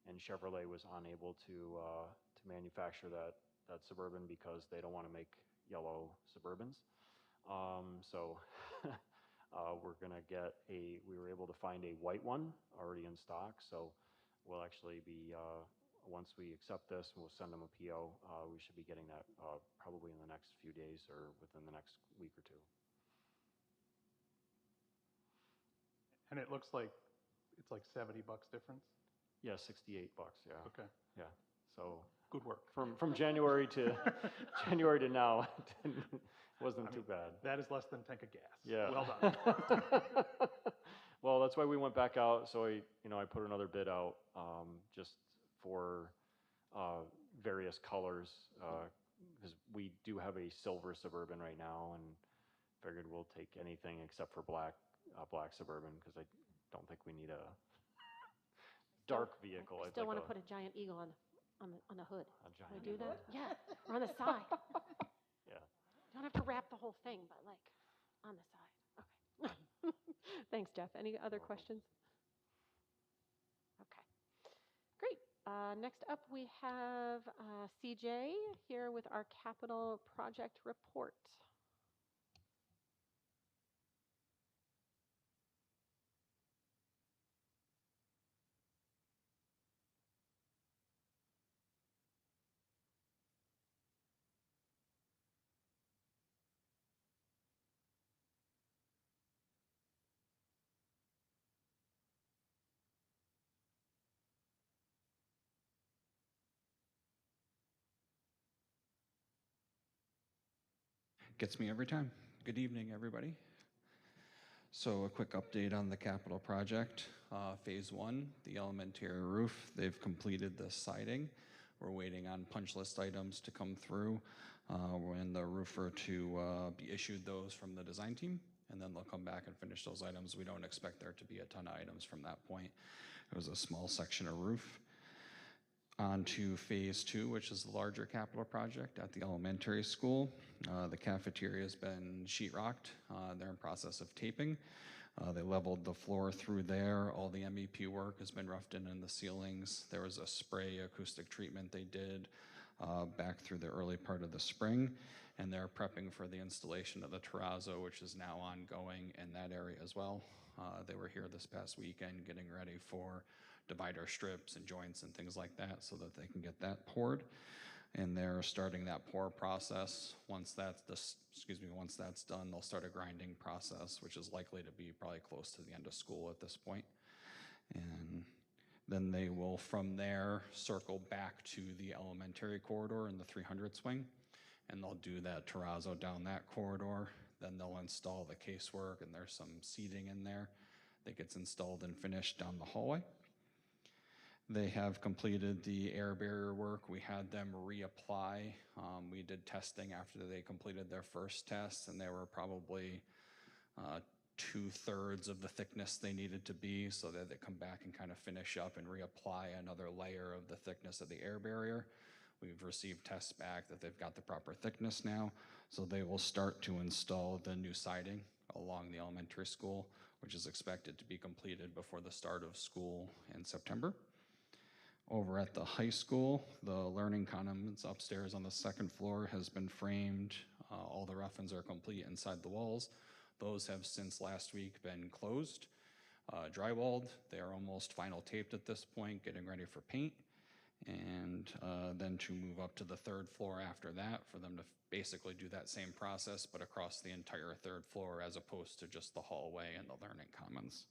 and Chevrolet was unable to manufacture that Suburban because they don't want to make yellow Suburbans. So we're gonna get we were able to find a white one already in stock. So we'll actually be once we accept this, we'll send them a PO. We should be getting that probably in the next few days or within the next week or 2. And it looks like it's like $70 difference? Yeah, $68, yeah. Okay. Yeah, so. Good work. From January to January to now, it wasn't too bad. That is less than a tank of gas. Yeah. Well done. Well, that's why we went back out. So I put another bid out just for various colors because we do have a silver Suburban right now, and figured we'll take anything except for black Suburban because I don't think we need a dark vehicle. I still want to put a giant eagle on the hood. A Can giant we do eagle. that? Yeah, or on the side. Yeah. You don't have to wrap the whole thing, but like on the side. Okay. Thanks, Jeff. Any other questions? Okay. Great. Next up, we have CJ here with our capital project report. Gets me every time. Good evening, everybody. So a quick update on the capital project. Phase 1, the elementary roof, they've completed the siding. We're waiting on punch list items to come through and the roofer to be issued those from the design team, and then they'll come back and finish those items. We don't expect there to be a ton of items from that point. It was a small section of roof. On to phase 2, which is the larger capital project at the elementary school. The cafeteria has been sheetrocked. They're in process of taping. They leveled the floor through there. All the MEP work has been roughed in the ceilings. There was a spray acoustic treatment they did back through the early part of the spring, and they're prepping for the installation of the terrazzo, which is now ongoing in that area as well. They were here this past weekend getting ready for divider strips and joints and things like that so that they can get that poured. And they're starting that pour process. Once that's done, they'll start a grinding process, which is likely to be probably close to the end of school at this point. And then they will, from there, circle back to the elementary corridor in the 300 swing, and they'll do that terrazzo down that corridor. Then they'll install the casework, and there's some seating in there that gets installed and finished down the hallway. They have completed the air barrier work. We had them reapply. We did testing after they completed their first test, and they were probably 2/3 of the thickness they needed to be, so that they come back and kind of finish up and reapply another layer of the thickness of the air barrier. We've received tests back that they've got the proper thickness now, so they will start to install the new siding along the elementary school, which is expected to be completed before the start of school in September. Over at the high school, the learning commons upstairs on the second floor has been framed. All the rough-ins are complete inside the walls. Those have since last week been closed, drywalled. They are almost final taped at this point, getting ready for paint. and then to move up to the third floor after that for them to basically do that same process, but across the entire third floor as opposed to just the hallway and the learning commons.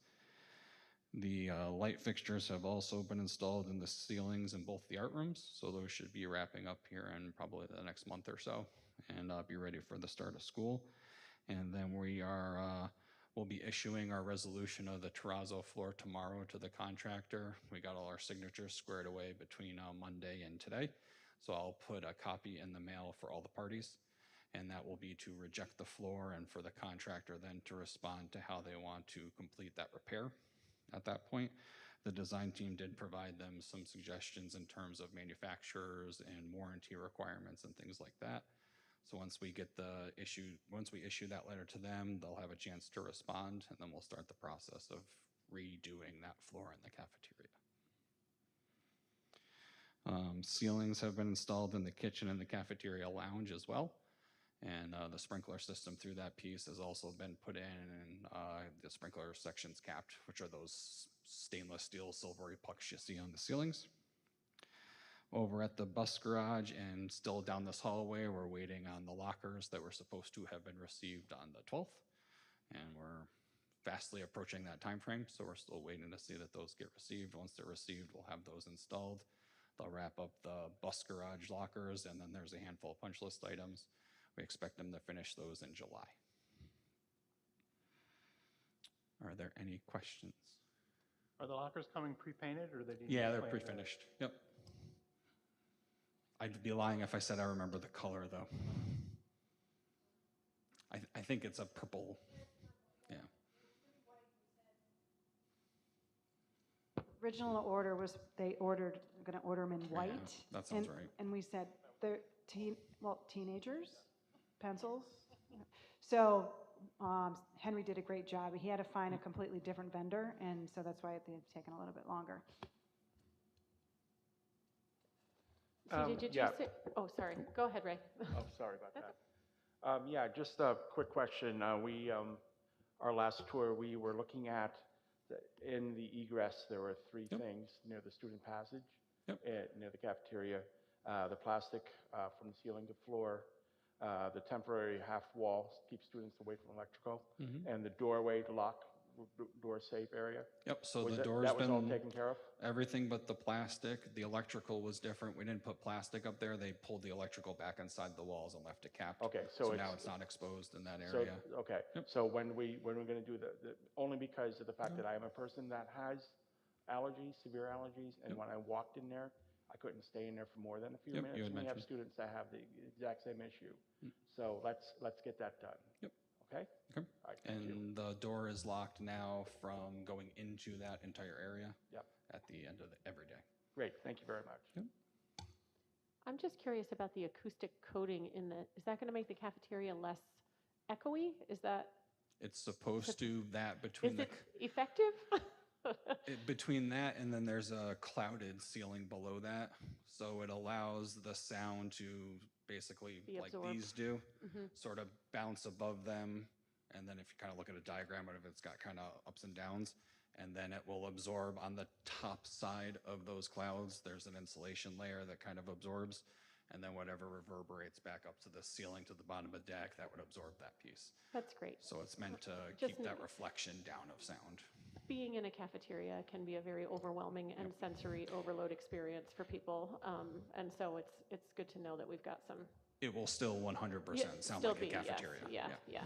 The light fixtures have also been installed in the ceilings in both the art rooms, so those should be wrapping up here in probably the next month or so, and be ready for the start of school. And then we'll be issuing our resolution of the terrazzo floor tomorrow to the contractor. We got all our signatures squared away between Monday and today, so I'll put a copy in the mail for all the parties, and that will be to reject the floor and for the contractor then to respond to how they want to complete that repair. At that point, the design team did provide them some suggestions in terms of manufacturers and warranty requirements and things like that. So once we issue that letter to them, they'll have a chance to respond, and then we'll start the process of redoing that floor in the cafeteria. Ceilings have been installed in the kitchen and the cafeteria lounge as well. And the sprinkler system through that piece has also been put in, and the sprinkler sections capped, which are those stainless steel silvery pucks you see on the ceilings. Over at the bus garage and still down this hallway, we're waiting on the lockers that were supposed to have been received on the 12th. And we're fastly approaching that time frame, so we're still waiting to see that those get received. Once they're received, we'll have those installed. They'll wrap up the bus garage lockers, and then there's a handful of punch list items. We expect them to finish those in July. Are there any questions? Are the lockers coming pre-painted, or they? Yeah, they're pre-finished. Yep. I'd be lying if I said I remember the color, though. I think it's a purple. Yeah. Original order was going to order them in white. Yeah, that sounds right. And we said they're teenagers, pencils. So Henry did a great job. He had to find a completely different vendor, and so that's why they've taken a little bit longer. CJ, did you say? Oh, sorry. Go ahead, Ray. Oh, sorry about that. Yeah, just a quick question. Our last tour, we were looking at in the egress, there were three things near the student passage, near the cafeteria, the plastic from the ceiling to floor, the temporary half wall keeps students away from electrical, and the doorway to lock, door safe area. Yep, so the door's been... That was all taken care of? Everything but the plastic. The electrical was different. We didn't put plastic up there. They pulled the electrical back inside the walls and left it capped. Okay, so now it's not exposed in that area. So, okay, so when we're going to do only because of the fact that I am a person that has allergies, severe allergies, and when I walked in there, I couldn't stay in there for more than a few minutes. And we have students that have the exact same issue. So let's get that done. Yep. Okay? Okay. Right, and the door is locked now from going into that entire area at the end of every day. Great. Thank you very much. Yep. I'm just curious about the acoustic coating in the, is that going to make the cafeteria less echoey? Is that? It's supposed to, that between is it effective? Between that and then there's a clouded ceiling below that. So it allows the sound to basically, like these do, sort of bounce above them. And then if you kind of look at a diagram of it, it's got kind of ups and downs. And then it will absorb on the top side of those clouds. There's an insulation layer that kind of absorbs. And then whatever reverberates back up to the ceiling to the bottom of the deck, that would absorb that piece. That's great. So it's meant to keep that reflection down of sound. Being in a cafeteria can be a very overwhelming and sensory overload experience for people. And so it's good to know that we've got some. It will still 100% sound like a cafeteria. Yes, yeah.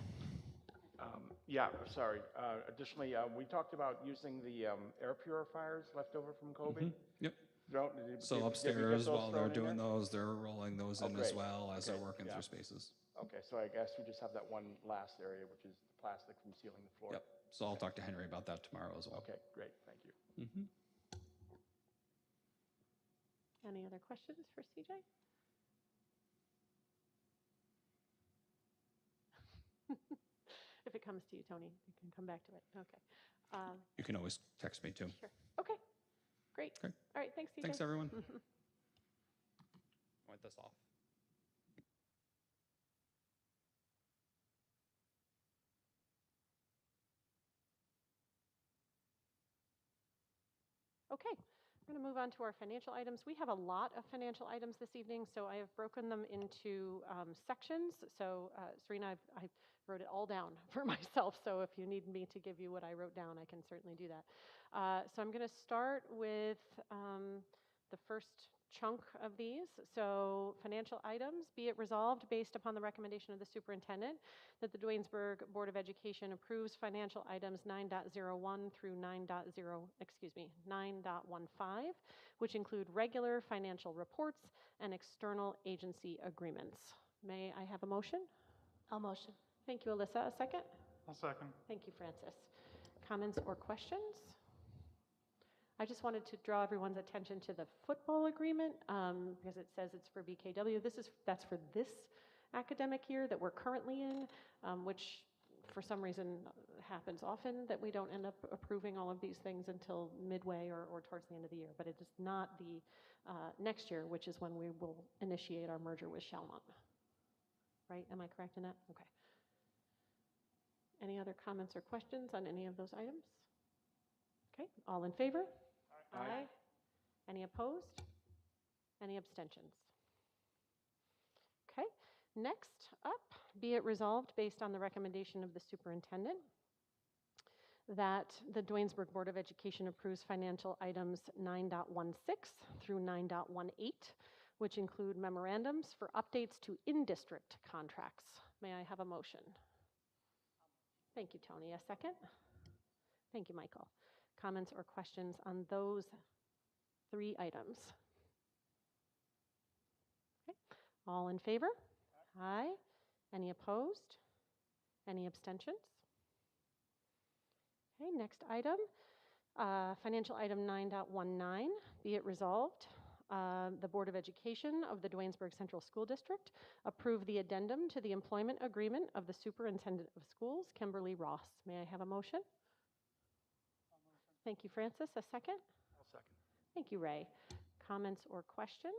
Yeah, sorry. Additionally, we talked about using the air purifiers left over from COVID. Yep. So upstairs, while they're doing those, they're rolling those in as well as they're working through spaces. Okay, so I guess we just have that one last area, which is the plastic from ceiling to floor. Yep. So I'll talk to Henry about that tomorrow as well. Okay, great. Thank you. Any other questions for CJ? If it comes to you, Tony, you can come back to it. Okay. You can always text me too. Sure. Okay. Great. Okay. All right. Thanks, CJ. Thanks, everyone. Wipe this off. Okay. We're going to move on to our financial items. We have a lot of financial items this evening, so I have broken them into sections. So Serena, I wrote it all down for myself, so if you need me to give you what I wrote down, I can certainly do that. So I'm going to start with the first chunk of these. So financial items, be it resolved based upon the recommendation of the superintendent that the Duanesburg Board of Education approves financial items 9.01 through 9.15, which include regular financial reports and external agency agreements. May I have a motion? I'll motion. Thank you, Alyssa. A second? I'll second. Thank you, Francis. Comments or questions? I just wanted to draw everyone's attention to the football agreement because it says it's for BKW. That's for this academic year that we're currently in, which for some reason happens often that we don't end up approving all of these things until midway or towards the end of the year. But it is not the next year, which is when we will initiate our merger with Shellmont. Right? Am I correct in that? Okay. Any other comments or questions on any of those items? Okay. All in favor? Aye. Any opposed? Any abstentions? Okay. Next up, be it resolved based on the recommendation of the superintendent that the Duanesburg Board of Education approves financial items 9.16 through 9.18, which include memorandums for updates to in-district contracts. May I have a motion? Thank you, Tony. A second? Thank you, Michael. Comments or questions on those three items? Okay. All in favor? Aye. Any opposed? Any abstentions? Okay, next item, financial item 9.19, be it resolved, the Board of Education of the Duanesburg Central School District approve the addendum to the employment agreement of the Superintendent of Schools, Kimberly Ross. May I have a motion? Thank you, Francis. A second? I'll second. Thank you, Ray. Comments or questions?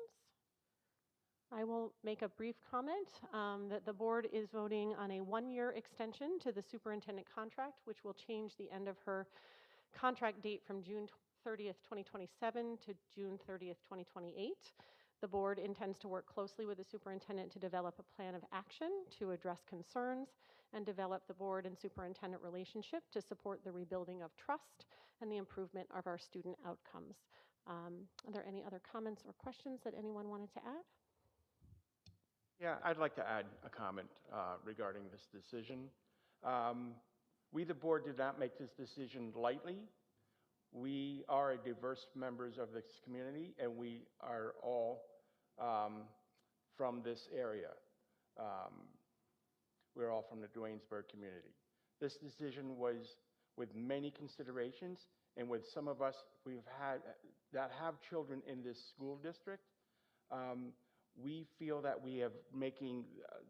I will make a brief comment that the board is voting on a one-year extension to the superintendent contract, which will change the end of her contract date from June 30th, 2027 to June 30th, 2028. The board intends to work closely with the superintendent to develop a plan of action to address concerns and develop the board and superintendent relationship to support the rebuilding of trust and the improvement of our student outcomes. Are there any other comments or questions that anyone wanted to add? Yeah, I'd like to add a comment regarding this decision. We, the board, did not make this decision lightly. We are a diverse members of this community, and we are all from this area. We're all from the Duanesburg community. This decision was with many considerations, and with some of us that have children in this school district, we feel that we are making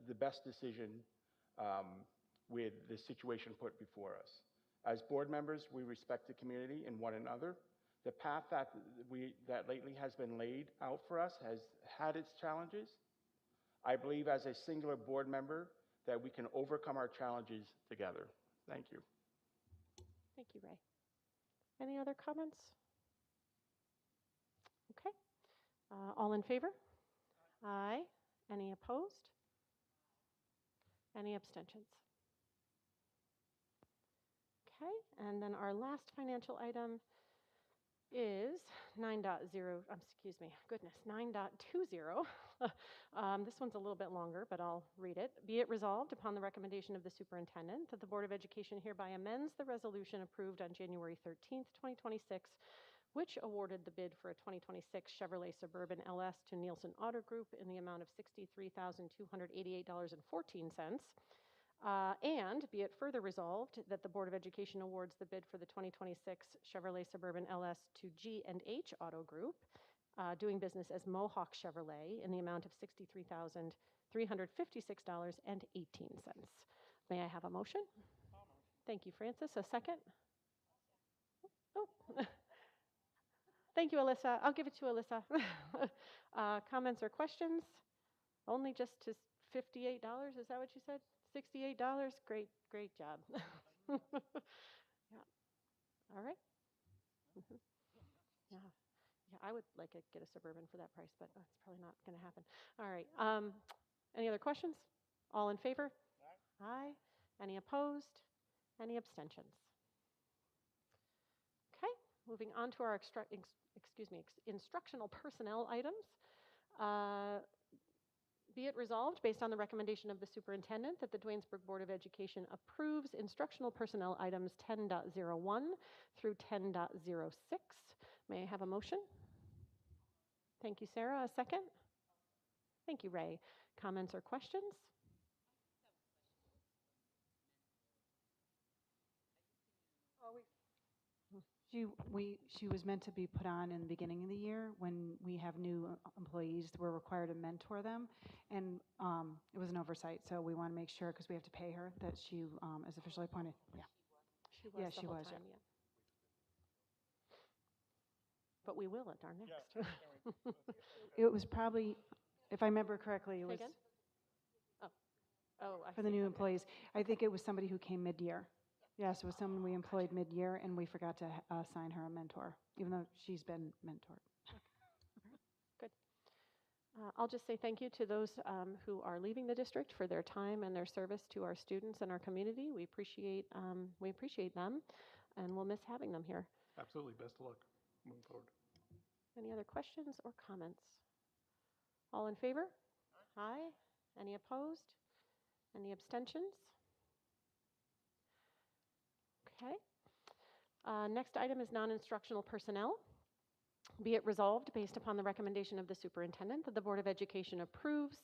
the best decision with the situation put before us. As board members, we respect the community and one another. The path that lately has been laid out for us has had its challenges. I believe as a singular board member that we can overcome our challenges together. Thank you. Thank you, Ray. Any other comments? Okay. All in favor? Aye. Any opposed? Any abstentions? Okay, and then our last financial item is 9.20. This one's a little bit longer, but I'll read it. Be it resolved upon the recommendation of the superintendent that the Board of Education hereby amends the resolution approved on January 13th, 2026, which awarded the bid for a 2026 Chevrolet Suburban LS to Nielsen Auto Group in the amount of $63,288.14. And be it further resolved that the Board of Education awards the bid for the 2026 Chevrolet Suburban LS to G&H Auto Group, doing business as Mohawk Chevrolet, in the amount of $63,356.18. May I have a motion? Thank you, Francis. A second? Oh. Thank you, Alyssa. I'll give it to Alyssa. Comments or questions? Only just to $58, is that what you said? $68? Great job. Yeah. All right. Yeah. Yeah, I would like to get a Suburban for that price, but that's probably not going to happen. All right. Any other questions? All in favor? Aye. Any opposed? Any abstentions? Okay, moving on to our instructional personnel items. Be it resolved, based on the recommendation of the superintendent, that the Duanesburg Board of Education approves instructional personnel items 10.01 through 10.06. May I have a motion? Thank you, Sarah. A second? Thank you, Ray. Comments or questions? She was meant to be put on in the beginning of the year when we have new employees. We're required to mentor them, and it was an oversight. So we want to make sure, because we have to pay her, that she is officially appointed. Yeah. She was Yeah, the she whole was, time, yeah. But we will at our next. It was probably, if I remember correctly, it Say was again? Oh, I for the see. new Okay. employees. I think it was somebody who came mid-year. Yes, it was someone we employed mid-year, and we forgot to assign her a mentor, even though she's been mentored. Good. I'll just say thank you to those who are leaving the district for their time and their service to our students and our community. We appreciate them, and we'll miss having them here. Absolutely. Best of luck moving forward. Any other questions or comments? All in favor? Aye. Any opposed? Any abstentions? Okay. Next item is non-instructional personnel. Be it resolved, based upon the recommendation of the superintendent, that the Board of Education approves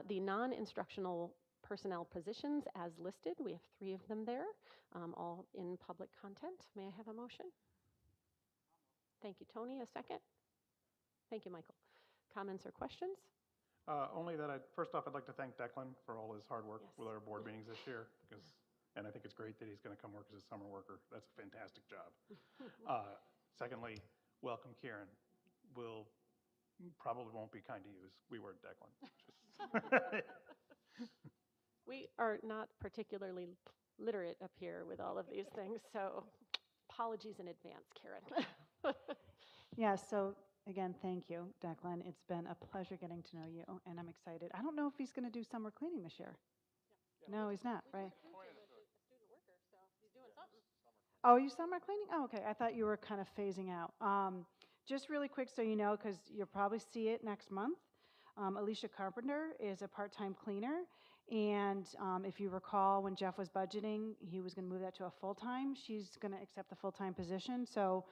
the non-instructional personnel positions as listed. We have 3 of them there, all in public content. May I have a motion? Thank you, Tony. A second? Thank you, Michael. Comments or questions? Only that first off, I'd like to thank Declan for all his hard work with our board meetings this year, and I think it's great that he's going to come work as a summer worker. That's a fantastic job. Secondly, welcome, Kieran. We'll probably won't be kind to you as we were, Declan. We are not particularly literate up here with all of these things, so apologies in advance, Karen. Yeah, so again, thank you, Declan. It's been a pleasure getting to know you, and I'm excited. I don't know if he's going to do summer cleaning this year. No, he's not, right? Oh, you summer cleaning? Oh, okay. I thought you were kind of phasing out. Just really quick so you know, because you'll probably see it next month, Alicia Carpenter is a part-time cleaner. And if you recall, when Jeff was budgeting, he was going to move that to a full-time. She's going to accept the full-time position. So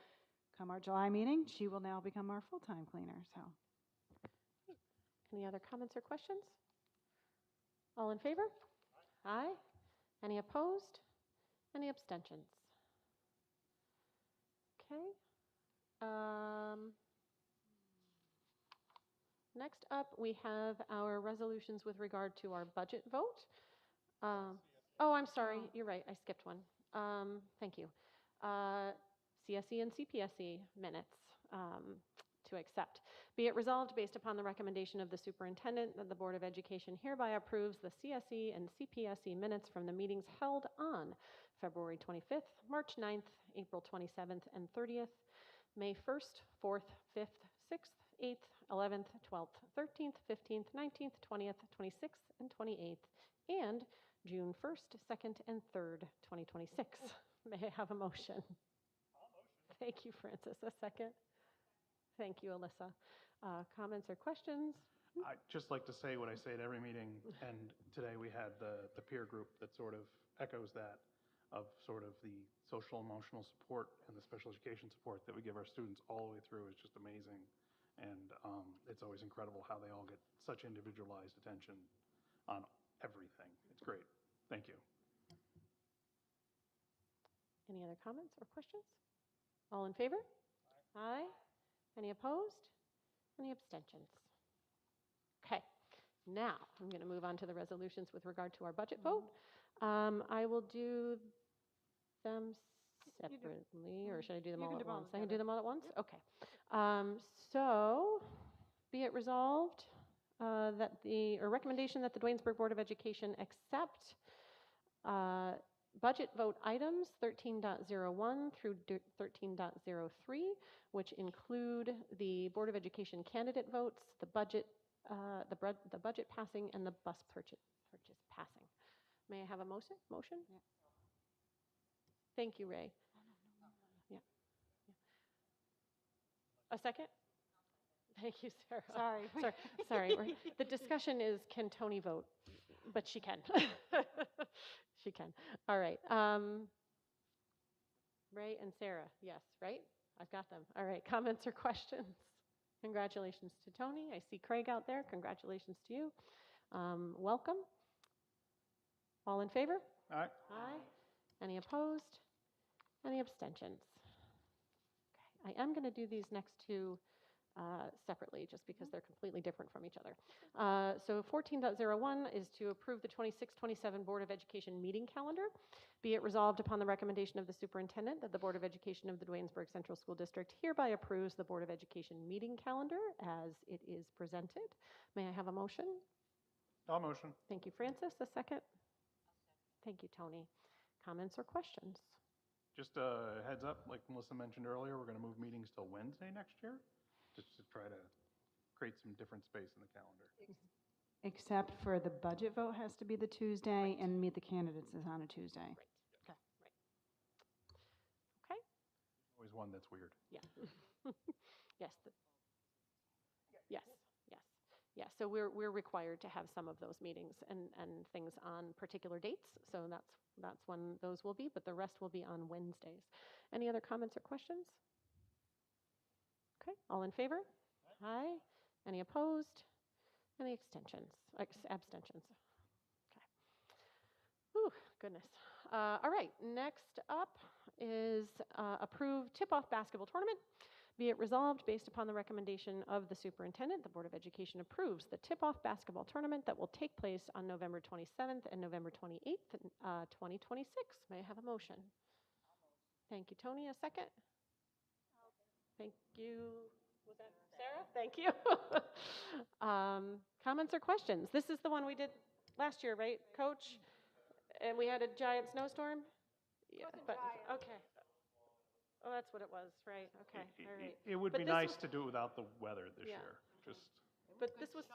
come our July meeting, she will now become our full-time cleaner. So, any other comments or questions? All in favor? Aye. Any opposed? Any abstentions? Okay. Next up, we have our resolutions with regard to our budget vote. Oh, I'm sorry. You're right. I skipped one. Thank you. CSE and CPSE minutes to accept. Be it resolved, based upon the recommendation of the superintendent, that the Board of Education hereby approves the CSE and CPSE minutes from the meetings held on February 25th, March 9th, April 27th, and 30th, May 1st, 4th, 5th, 6th, 8th, 11th, 12th, 13th, 15th, 19th, 20th, 26th, and 28th, and June 1st, 2nd, and 3rd, 2026. May I have a motion? Thank you, Francis. A second? Thank you, Alyssa. Comments or questions? I'd just like to say what I say at every meeting, and today we had the peer group that sort of echoes that, of sort of the social emotional support and the special education support that we give our students all the way through is just amazing. And it's always incredible how they all get such individualized attention on everything. It's great. Thank you. Any other comments or questions? All in favor? Aye. Any opposed? Any abstentions? Okay. Now, I'm going to move on to the resolutions with regard to our budget vote. I will do them separately, or should I do them all at once? I can do them all at once? Okay. So, be it resolved that recommendation that the Duanesburg Board of Education accept Budget vote items 13.01 through 13.03, which include the Board of Education candidate votes, the budget, the budget passing, and the bus purchase passing. May I have a motion? Motion? Yeah. Thank you, Ray. Yeah. A second? Thank you, Sarah. Sorry. Sorry. The discussion is, can Tony vote? But she can. She can. All right. Ray and Sarah, yes, right? I've got them. All right. Comments or questions? Congratulations to Tony. I see Craig out there. Congratulations to you. Welcome. All in favor? Aye. Aye. Any opposed? Any abstentions? Okay. I am going to do these next two separately just because they're completely different from each other. So 14.01 is to approve the 26-27 Board of Education meeting calendar. Be it resolved upon the recommendation of the superintendent that the Board of Education of the Duanesburg Central School District hereby approves the Board of Education meeting calendar as it is presented. May I have a motion? I'll motion. Thank you, Francis. A second? Thank you, Tony. Comments or questions? Just a heads up, like Melissa mentioned earlier, we're going to move meetings till Wednesday next year, just to try to create some different space in the calendar. Except for the budget vote has to be the Tuesday, and meet the candidates is on a Tuesday. Okay. Okay. Always one that's weird. Yeah. Yes. Yes. Yes. So we're required to have some of those meetings and things on particular dates. So that's when those will be, but the rest will be on Wednesdays. Any other comments or questions? Okay. All in favor? Aye. Any opposed? Any abstentions? Abstentions. Okay. Whew, goodness. All right. Next up is approved tip-off basketball tournament. Be it resolved, based upon the recommendation of the superintendent, the Board of Education approves the tip-off basketball tournament that will take place on November 27th and November 28th, 2026. May I have a motion? Thank you, Tony. A second? Thank you. Was that Sarah? Thank you. Comments or questions? This is the one we did last year, right, Coach? And we had a giant snowstorm? Yeah, but okay. Oh, that's what it was, right? Okay, all right. It would be nice to do it without the weather this year. Just. But this was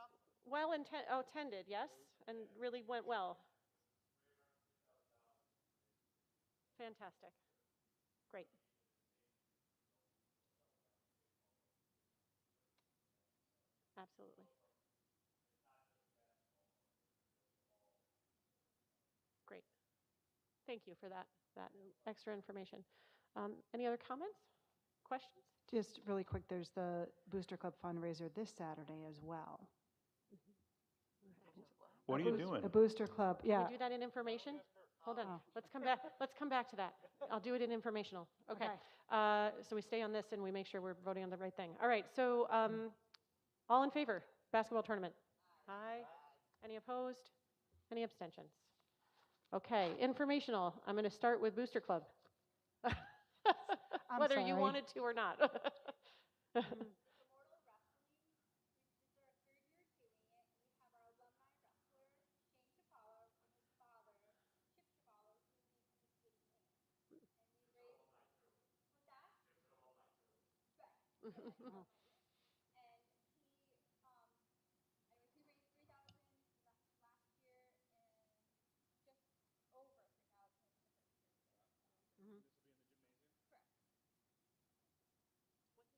well attended, yes, and really went well. Fantastic. Great. Absolutely. Great. Thank you for that extra information. Any other comments? Questions? Just really quick, there's the Booster Club fundraiser this Saturday as well. What are you doing? A Booster Club, yeah. Can we do that in information? Hold on. Oh. Let's come back. Let's come back to that. I'll do it in informational. Okay. So we stay on this and we make sure we're voting on the right thing. All right. So all in favor? Basketball tournament. Aye. Any opposed? Any abstentions? Okay. Informational. I'm going to start with Booster Club. Whether you wanted to or not.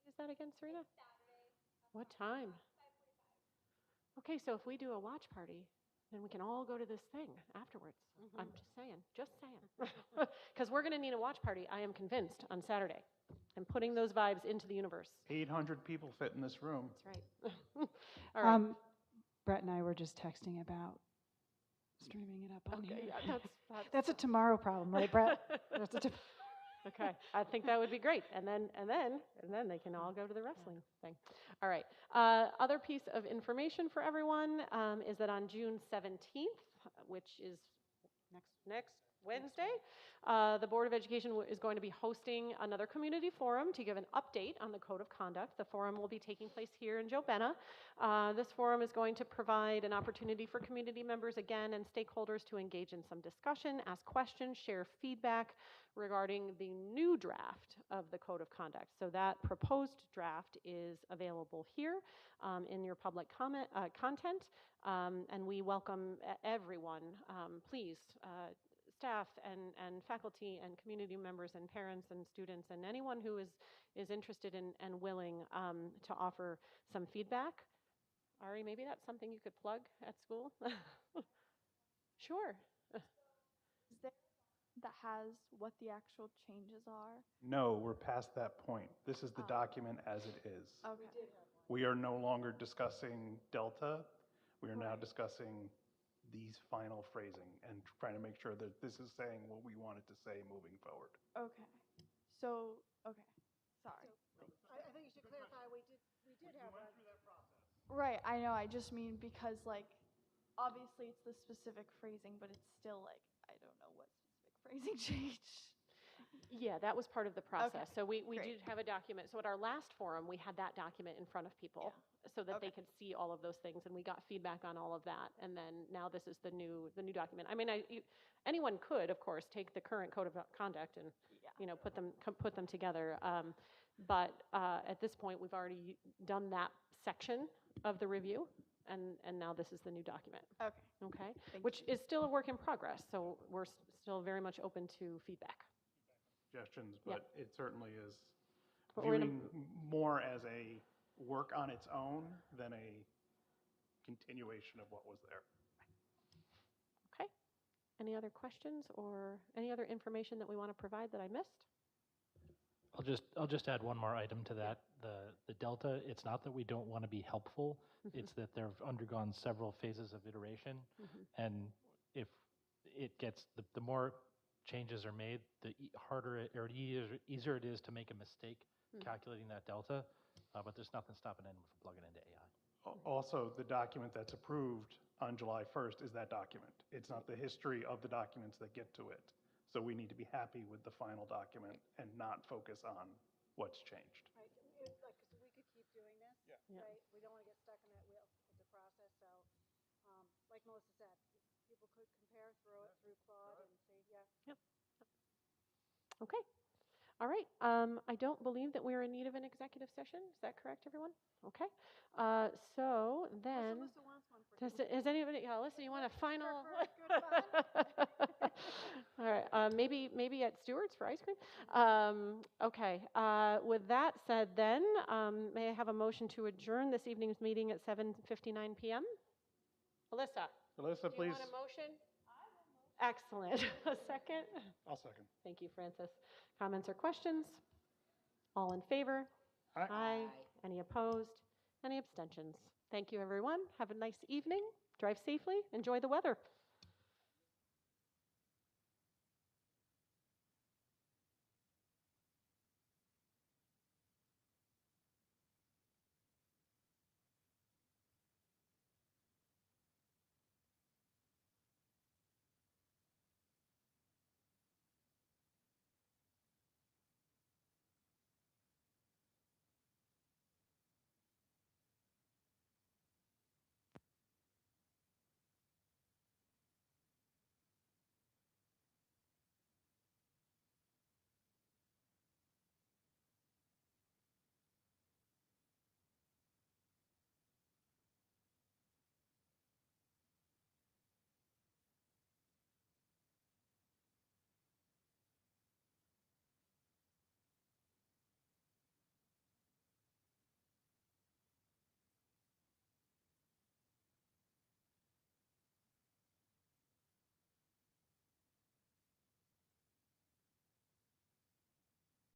Is that again, Serena? What time? Okay, so if we do a watch party, then we can all go to this thing afterwards. I'm just saying. Because we're going to need a watch party, I am convinced, on Saturday. I'm putting those vibes into the universe. 800 people fit in this room. That's right. All right. Brett and I were just texting about streaming it up on here. Yeah, that's a tomorrow problem, right, Brett? Okay, I think that would be great, and then they can all go to the wrestling thing. All right. Other piece of information for everyone is that on June 17th, which is Wednesday. The Board of Education is going to be hosting another community forum to give an update on the Code of Conduct. The forum will be taking place here in Jobena. This forum is going to provide an opportunity for community members again and stakeholders to engage in some discussion, ask questions, share feedback regarding the new draft of the Code of Conduct. So that proposed draft is available here in your public content, and we welcome everyone. Please, staff and faculty and community members and parents and students and anyone who is interested in and willing to offer some feedback. Ari, maybe that's something you could plug at school? Sure. Is there that has what the actual changes are? No, we're past that point. This is the document as it is. Okay. We are no longer discussing delta. We are now discussing these final phrasing and trying to make sure that this is saying what we want it to say moving forward. Okay. So, okay. Sorry. I think you should clarify, we did have a. Right, I know. I just mean because, like, obviously it's the specific phrasing, but it's still, like, I don't know what specific phrasing changed. Yeah, that was part of the process. Okay, So we great. did have a document. So at our last forum, we had that document in front of people so that they could see all of those things, and we got feedback on all of that. And then now this is the new document. I mean, anyone could, of course, take the current code of conduct and put them together. But at this point, we've already done that section of the review, and now this is the new document. Okay. Okay, which is still a work in progress. So we're still very much open to feedback. Suggestions, but it certainly is But we're viewing more as a work on its own than a continuation of what was there. Okay. Any other questions or any other information that we want to provide that I missed? I'll just add one more item to that. The delta, it's not that we don't want to be helpful, it's that they've undergone several phases of iteration. And if it gets, the more changes are made, the harder or easier it is to make a mistake calculating that delta. But there's nothing stopping anyone from plugging into AI. Also, the document that's approved on July 1st is that document. It's not the history of the documents that get to it. So we need to be happy with the final document and not focus on what's changed. Right, like, 'cause we could keep doing this, right? We don't want to get stuck in that wheel with the process, so, like Melissa said, people could compare through Claude and see, Yep. Okay. All right. I don't believe that we're in need of an executive session. Is that correct, everyone? Okay. So then, Melissa wants one for is anybody? Alyssa, you want a final? All right. Maybe at Stewart's for ice cream. Okay. With that said, then may I have a motion to adjourn this evening's meeting at 7:59 p.m. Alyssa, Alyssa, do please. you want a motion? Excellent. A second? I'll second. Thank you, Francis. Comments or questions? All in favor? Aye. Aye. Any opposed? Any abstentions? Thank you, everyone. Have a nice evening. Drive safely. Enjoy the weather.